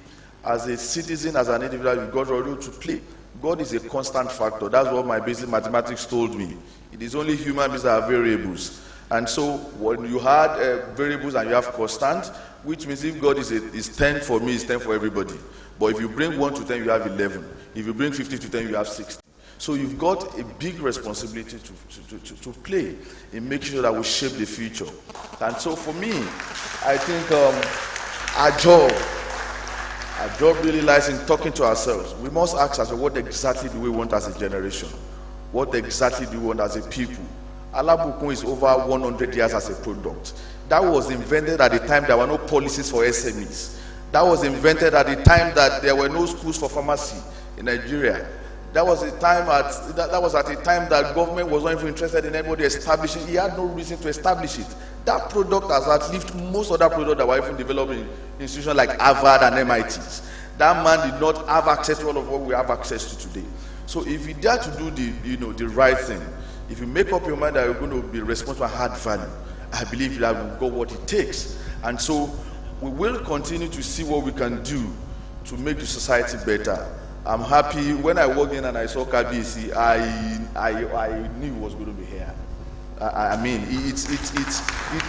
As a citizen, as an individual, you've got a role to play. God is a constant factor. That's what my basic mathematics told me. It is only human beings that are variables. And so when you had variables and you have constant, which means if God is 10 for me, it's 10 for everybody. But if you bring 1 to 10, you have 11. If you bring 50 to 10, you have 60. So you've got a big responsibility to play in making sure that we shape the future. And so for me, I think our job really lies in talking to ourselves. We must ask ourselves, what exactly do we want as a generation? What exactly do we want as a people? Alabukun is over 100 years as a product. That was invented at the time there were no policies for SMEs. That was invented at the time that there were no schools for pharmacy in Nigeria. That was at the time that government was not even interested in anybody establishing. He had no reason to establish it. That product has outlived most other products that were even developed in institutions like Harvard and MITs. That man did not have access to all of what we have access to today. So if you dare to do the right thing, if you make up your mind that you're going to be responsible and add value, I believe that we've got what it takes. And so we will continue to see what we can do to make the society better. I'm happy. When I walked in and I saw KBC, I knew it was going to be here. I mean, it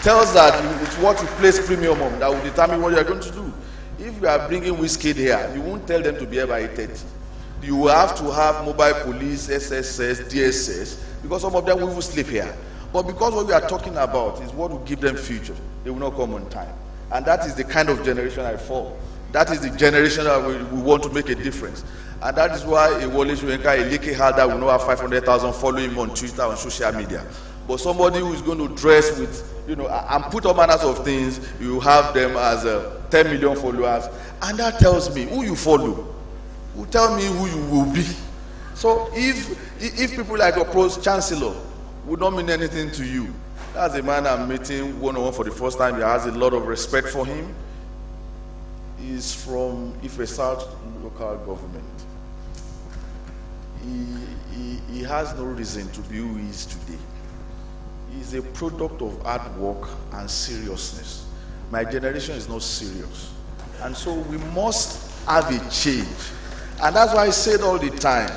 tells that it's what you place premium on that will determine what you are going to do. If you are bringing whiskey here, you won't tell them to be here by 8:30. You will have to have mobile police, SSS, DSS, because some of them will sleep here. But because what we are talking about is what will give them future, they will not come on time. And that is the kind of generation I fall. That is the generation that we want to make a difference. And that is why a Wole Soyinka, a Leke Halder will not have 500,000 following him on Twitter, on social media. But somebody who is going to dress with, and put all manners of things, you have them as 10 million followers. And that tells me who you follow. Will tell me who you will be. So if people like a Pro-Chancellor would not mean anything to you, that's a man I'm meeting one-on-one for the first time. He has a lot of respect for him. He's from Ife South local government. He has no reason to be who he is today. He's a product of hard work and seriousness. My generation is not serious. And so we must have a change. And that's why I say it all the time.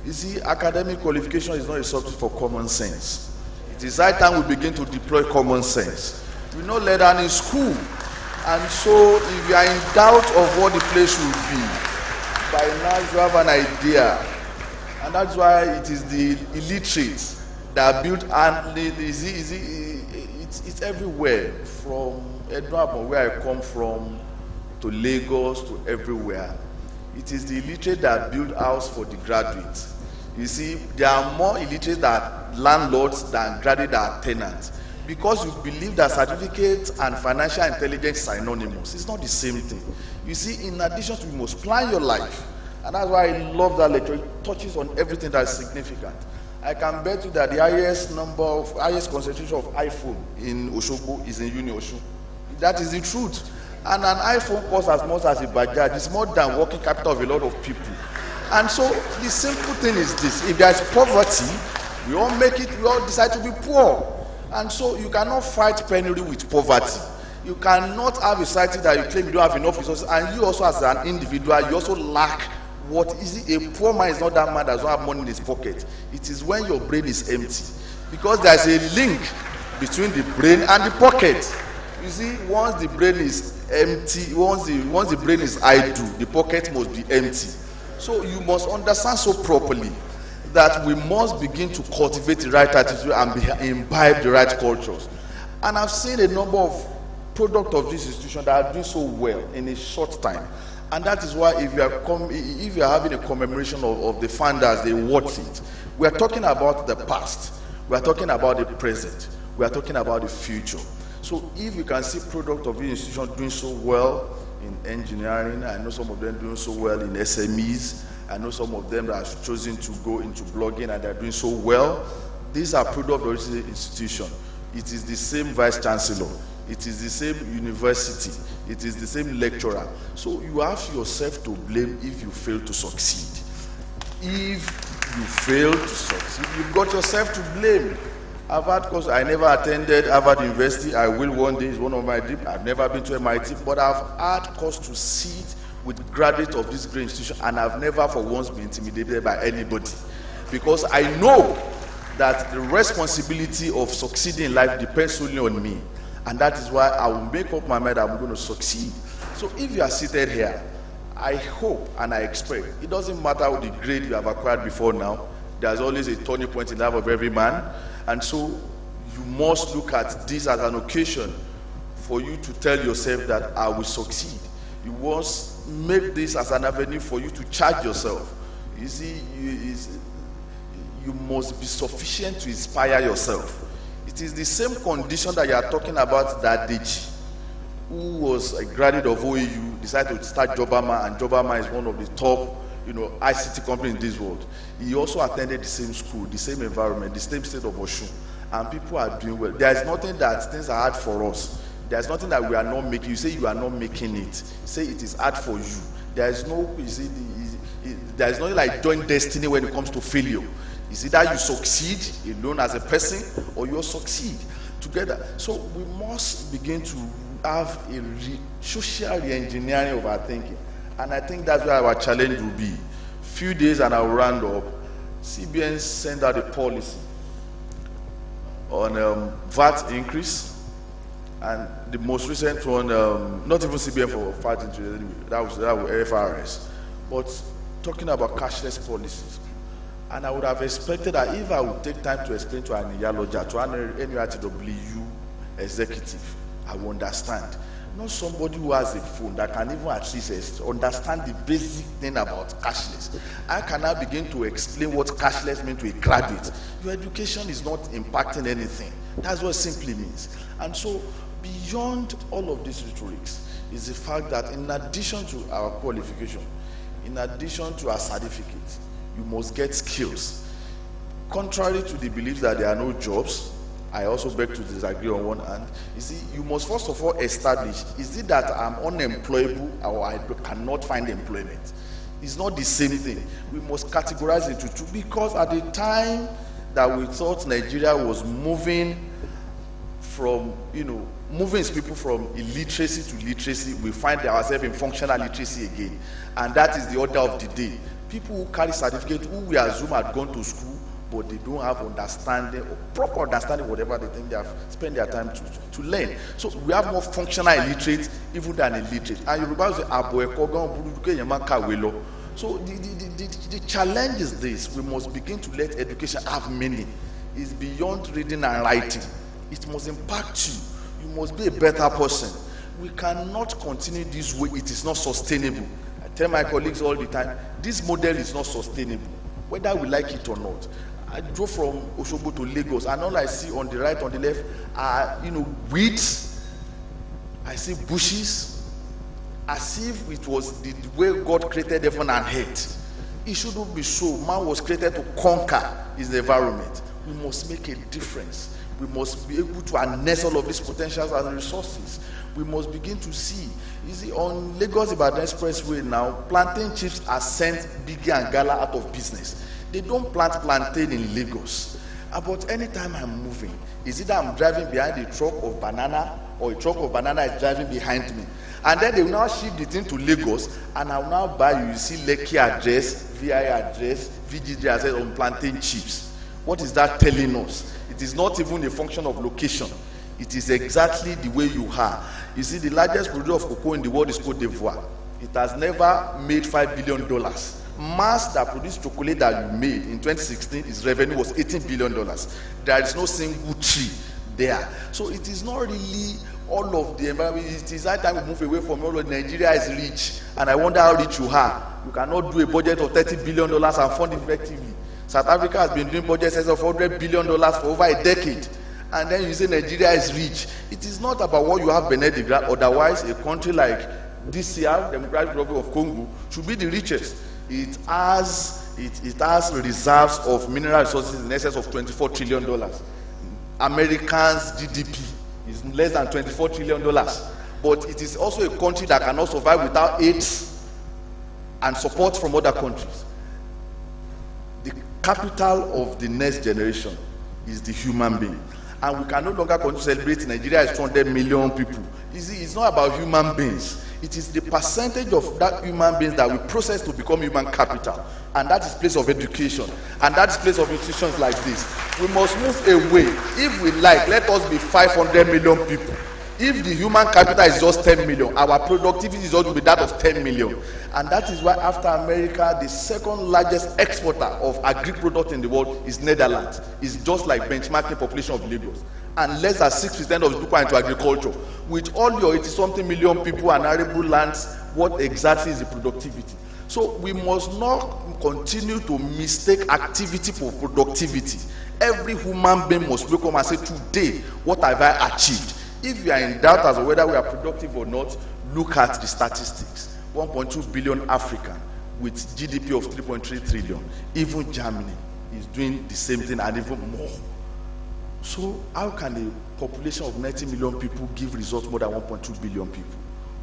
You see, academic qualification is not a substitute for common sense. It is high time we begin to deploy common sense. We know learn in school. And so if you are in doubt of what the place should be, by now you have an idea. And that's why it is the illiterate that build, and it's everywhere, from Edinburgh, where I come from, to Lagos, to everywhere. It is the illiterate that build house for the graduates. You see, there are more illiterate that landlords than graduates that are tenants. Because you believe that certificate and financial intelligence are synonymous. It's not the same thing. You see, in addition to, you must plan your life. And that's why I love that lecture. It touches on everything that is significant. I can bet you that the highest concentration of iPhone in Osogbo is in UNIOSUN. That is the truth. And an iPhone costs as much as a Bajaj. It's more than working capital of a lot of people. And so the simple thing is this: if there is poverty, we all decide to be poor. And so you cannot fight penury with poverty. You cannot have a society that you claim you don't have enough resources, and you also, as an individual, you also lack. What is it? A poor man is not that man that doesn't have money in his pocket. It is when your brain is empty, because there's a link between the brain and the pocket. You see, once the brain is empty, once the brain is idle, the pocket must be empty. So you must understand so properly that we must begin to cultivate the right attitude and imbibe the right cultures. And I've seen a number of products of this institution that are doing so well in a short time. And that is why if you are having a commemoration of the founders, they watch it. We are talking about the past. We are talking about the present. We are talking about the future. So if you can see product of the institution doing so well in engineering, I know some of them doing so well in SMEs, I know some of them that have chosen to go into blogging and they're doing so well. These are product of the institution. It is the same vice chancellor. It is the same university. It is the same lecturer. So you have yourself to blame if you fail to succeed. If you fail to succeed, you've got yourself to blame. Harvard course, I never attended Harvard University. I will one day, it's one of my dreams. I've never been to MIT, but I've had cause to sit with graduates of this great institution, and I've never for once been intimidated by anybody. Because I know that the responsibility of succeeding in life depends solely on me. And that is why I will make up my mind that I'm going to succeed. So if you are seated here, I hope and I expect, it doesn't matter what the grade you have acquired before now, there's always a turning point in the life of every man. And so you must look at this as an occasion for you to tell yourself that I will succeed. You must make this as an avenue for you to charge yourself. You see, you must be sufficient to inspire yourself. It is the same condition that you are talking about that Deji, who was a graduate of OAU, decided to start Jobama, and Jobama is one of the top, ICT companies in this world. He also attended the same school, the same environment, the same state of Osun, and people are doing well. There is nothing that things are hard for us. There is nothing that we are not making. You say you are not making it. Say it is hard for you. There is no, there is nothing like joint destiny when it comes to failure. It's either you succeed alone as a person or you succeed together. So we must begin to have a social re-engineering of our thinking. And I think that's where our challenge will be. Few days and I'll round up. CBN sent out a policy on VAT increase, and the most recent one, not even CBN for VAT increase, that was FRS, but talking about cashless policies. And I would have expected that if I would take time to explain to an Iyaloja, to an NURTW executive, I will understand. Not somebody who has a phone that can even at least understand the basic thing about cashless. I can now begin to explain what cashless means to a graduate. Your education is not impacting anything. That's what it simply means. And so, beyond all of these rhetorics is the fact that in addition to our qualification, in addition to our certificate, you must get skills. Contrary to the belief that there are no jobs, I also beg to disagree on one hand. You see, you must first of all establish, is it that I'm unemployable or I cannot find employment? It's not the same thing. We must categorize it into two, because at the time that we thought Nigeria was moving from, moving its people from illiteracy to literacy, we find ourselves in functional literacy again. And that is the order of the day. People who carry certificates, who we assume had gone to school, but they don't have understanding or proper understanding whatever they think they have spent their time to learn. So we have more functional illiterate even than illiterate. And Yoruba say, so the challenge is this: we must begin to let education have meaning. It's beyond reading and writing. It must impact you. You must be a better person. We cannot continue this way. It is not sustainable. I tell my colleagues all the time, this model is not sustainable, whether we like it or not. I drove from Osogbo to Lagos, and all I see on the right, on the left, are weeds. I see bushes, as if it was the way God created heaven and earth. It shouldn't be so. Man was created to conquer his environment. We must make a difference. We must be able to harness all of these potentials and resources. We must begin to see. You see, on Lagos-Ibadan Expressway now, plantain chips are sent Biggie and Gala out of business. They don't plant plantain in Lagos. But anytime I'm moving, is either I'm driving behind a truck of banana or a truck of banana is driving behind me. And then they will now shift it into Lagos, and I will now buy, you see, Lekki address, VI address, VGG address on plantain chips. What is that telling us? It is not even a function of location. It is exactly the way you are. You see, the largest producer of cocoa in the world is Côte d'Ivoire. It has never made $5 billion. Mars that produced chocolate that you made in 2016, its revenue was $18 billion. There is no single tree there. So it is not really all of the environment. It is that time we move away from all of Nigeria is rich. And I wonder how rich you are. You cannot do a budget of $30 billion and fund effectively. South Africa has been doing budgets of $100 billion for over a decade. And then you say Nigeria is rich. It is not about what you have beneath the ground. Otherwise, a country like DCR, Democratic Republic of Congo, should be the richest. It has reserves of mineral resources in excess of $24 trillion. Americans' GDP is less than $24 trillion. But it is also a country that cannot survive without aid and support from other countries. The capital of the next generation is the human being. And we can no longer continue to celebrate Nigeria is 200 million people. It's not about human beings. It is the percentage of that human beings that we process to become human capital. And that is place of education. And that is place of institutions like this. We must move away. If we like, let us be 500 million people. If the human capital is just 10 million, our productivity is also be that of 10 million. And that is why after America, the second largest exporter of agri products in the world is Netherlands. It's just like benchmarking population of Lagos. And less than 6% of the people are into agriculture. With all your 80-something million people and arable lands, what exactly is the productivity? So we must not continue to mistake activity for productivity. Every human being must wake up and say, today, what have I achieved? If you are in doubt as to whether we are productive or not, look at the statistics. 1.2 billion African with GDP of 3.3 trillion. Even Germany is doing the same thing and even more. So how can a population of 90 million people give results more than 1.2 billion people?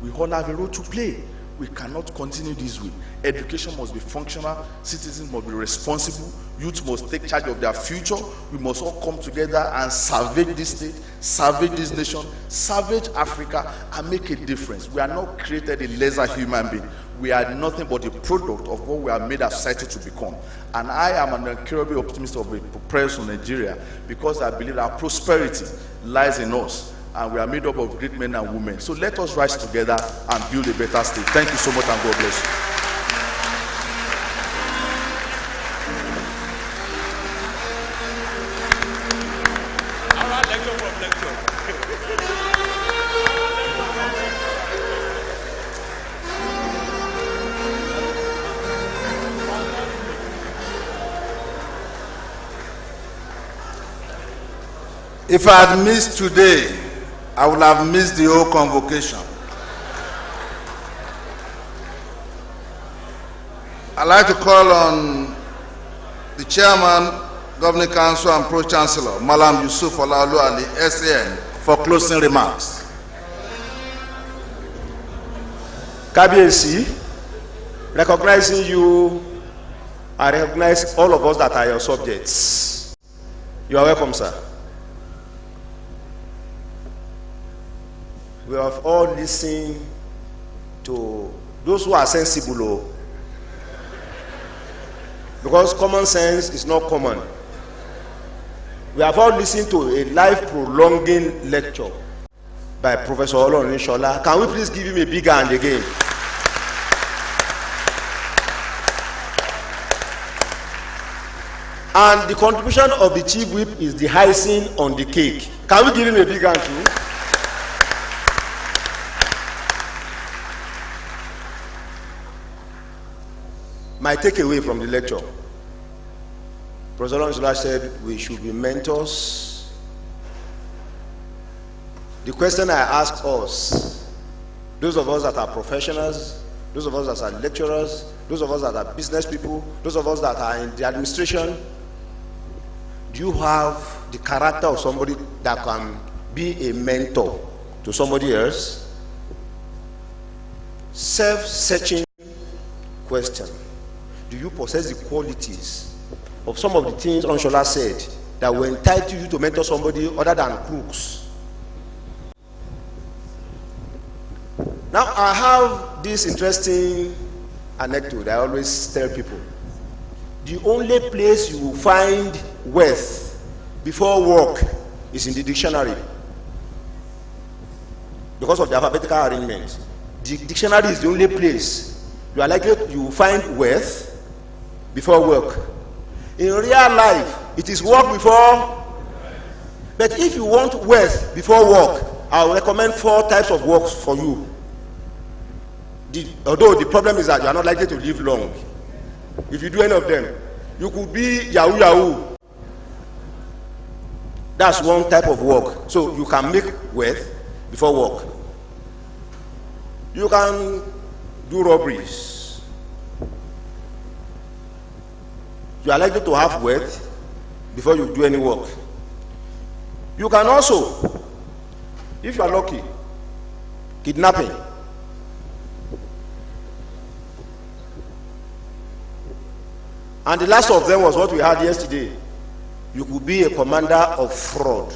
We all have a role to play. We cannot continue this way. Education must be functional, citizens must be responsible, youth must take charge of their future. We must all come together and salvage this state, salvage this nation, salvage Africa, and make a difference. We are not created a lesser human being. We are nothing but a product of what we are made as society to become. And I am an incurable optimist of a progress in Nigeria, because I believe our prosperity lies in us. And we are made up of great men and women. So let us rise together and build a better state. Thank you so much, and God bless you. All right, lecture from lecture. If I had missed today, I would have missed the whole convocation. I'd like to call on the Chairman, Governing Council and Pro-Chancellor, Malam Yusuf Olalu Ali, SAN, for closing remarks. Kabiyesi, recognizing you, I recognize all of us that are your subjects. You are welcome, sir. We have all listened to those who are sensible, because common sense is not common. We have all listened to a life-prolonging lecture by Professor Oyinlola. Can we please give him a big hand again? And the contribution of the Chief Whip is the icing on the cake. Can we give him a big hand too? My takeaway from the lecture, Professor Oyinlola said we should be mentors. The question I ask us, those of us that are professionals, those of us that are lecturers, those of us that are business people, those of us that are in the administration, do you have the character of somebody that can be a mentor to somebody else? Self-searching question. Do you possess the qualities of some of the things Oyinlola said that will entitle you to mentor somebody other than crooks? Now, I have this interesting anecdote I always tell people. The only place you will find wealth before work is in the dictionary, because of the alphabetical arrangement. The dictionary is the only place you are likely you will find wealth before work. In real life, it is work before. But if you want wealth before work, I will recommend 4 types of works for you. Although the problem is that you are not likely to live long. If you do any of them, you could be Yahoo Yahoo. That's one type of work. So you can make wealth before work. You can do robberies. You are likely to have wealth before you do any work. You can also, if you are lucky, kidnapping. And the last of them was what we had yesterday. You could be a commander of fraud.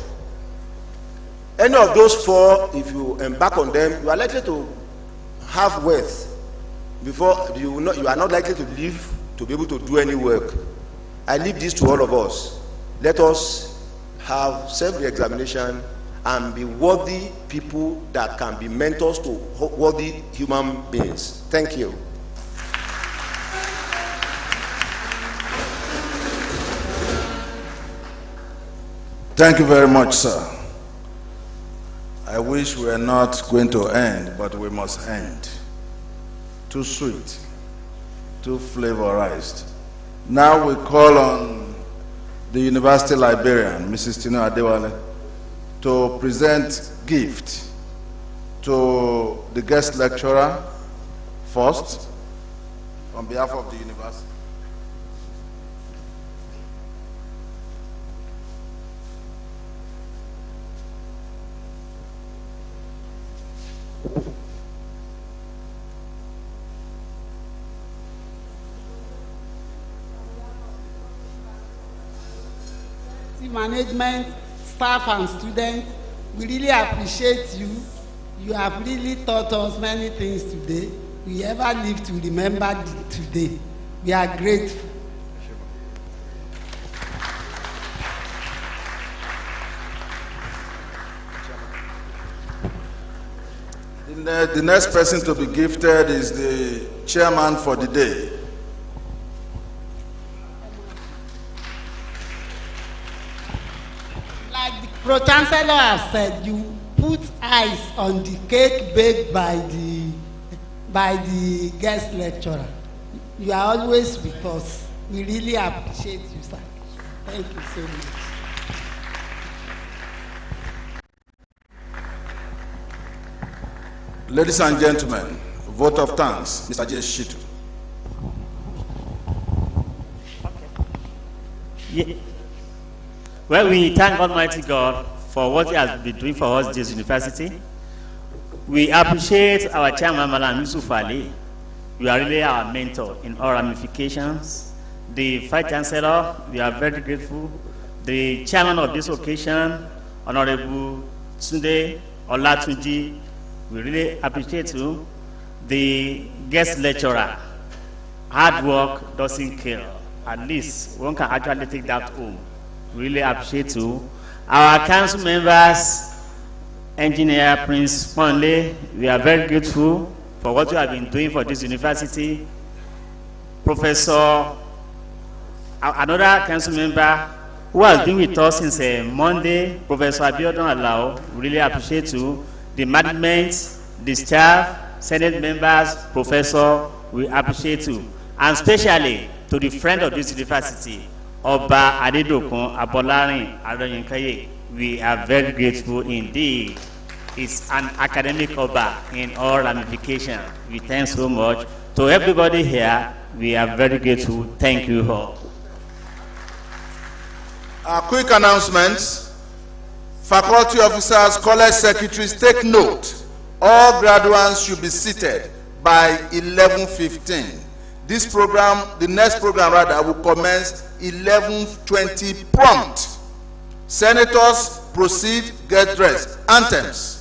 Any of those 4, if you embark on them, you are likely to have wealth before you are not likely to live to be able to do any work. I leave this to all of us. Let us have self-examination and be worthy people that can be mentors to worthy human beings. Thank you. Thank you very much, sir. I wish we were not going to end, but we must end. Too sweet, too flavorized. Now we call on the university librarian, Mrs. Tino Adewale, to present gift to the guest lecturer first on behalf of the university. faculty, management, staff, and students. We really appreciate you. You have really taught us many things today. We ever live to remember today. We are grateful. The next person to be gifted is the chairman for the day. Like the Pro-Chancellor has said, you put eyes on the cake baked by the guest lecturer. You are always with us. We really appreciate you, sir. Thank you so much. Ladies and gentlemen, vote of thanks, Mr. J. Shitu. Yeah. Well, we thank Almighty God for what He has been doing for us this university. We appreciate our chairman, Malam Yusuf Ali. You are really our mentor in all ramifications. The Vice Chancellor, we are very grateful. The chairman of this occasion, Honorable Tunde Olatunji, we really appreciate you. The guest lecturer, hard work doesn't kill. At least one can actually take that home. We really appreciate you. Our council members, Engineer Prince Ponle, we are very grateful for what you have been doing for this university. Professor, another council member who has been with us since Monday, Professor Abiodun Alao, really appreciate you. The management, the staff, Senate members, Professor, we appreciate you. And especially to the friend of this university, Oba Adedokun Abolarin Adoyinkaye, we are very grateful indeed. It's an academic Oba in all ramifications. We thank so much. To everybody here, we are very grateful. Thank you all. Quick announcements. Faculty officers, college secretaries, take note. All graduates should be seated by 11:15. This program, the next program rather, will commence 11:20 prompt. Senators, proceed, get dressed. Anthems.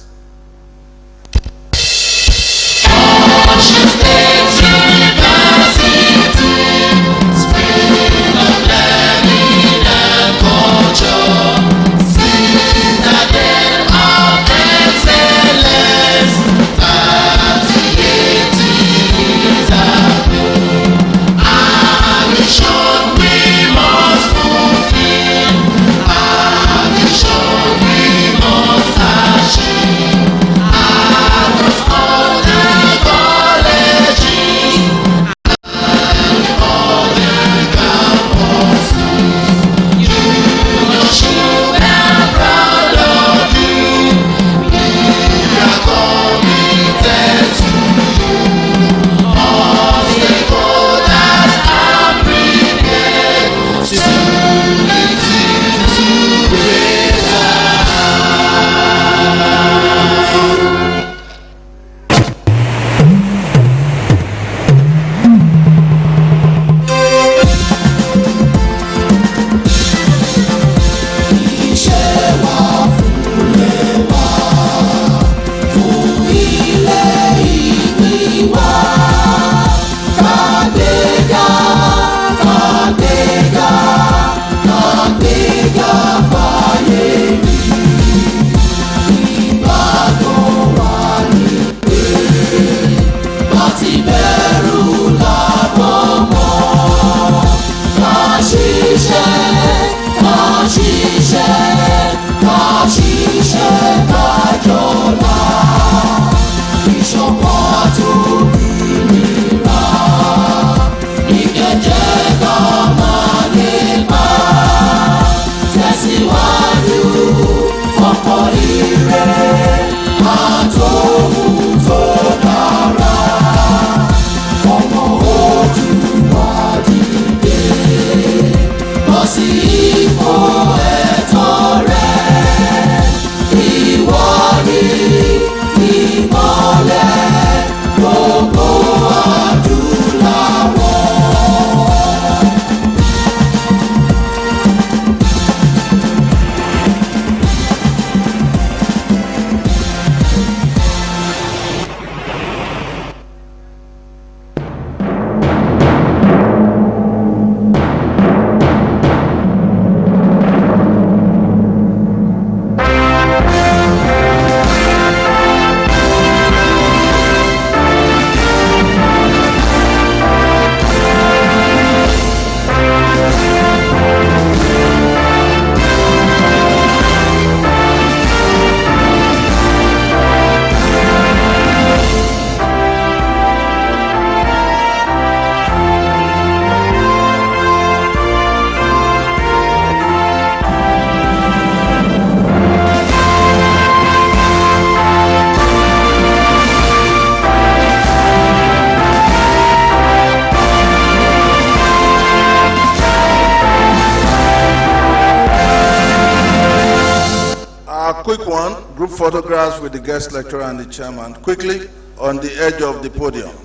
A quick one, group photographs with the guest lecturer and the chairman, quickly on the edge of the podium.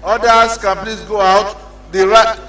Others can please go out. The right,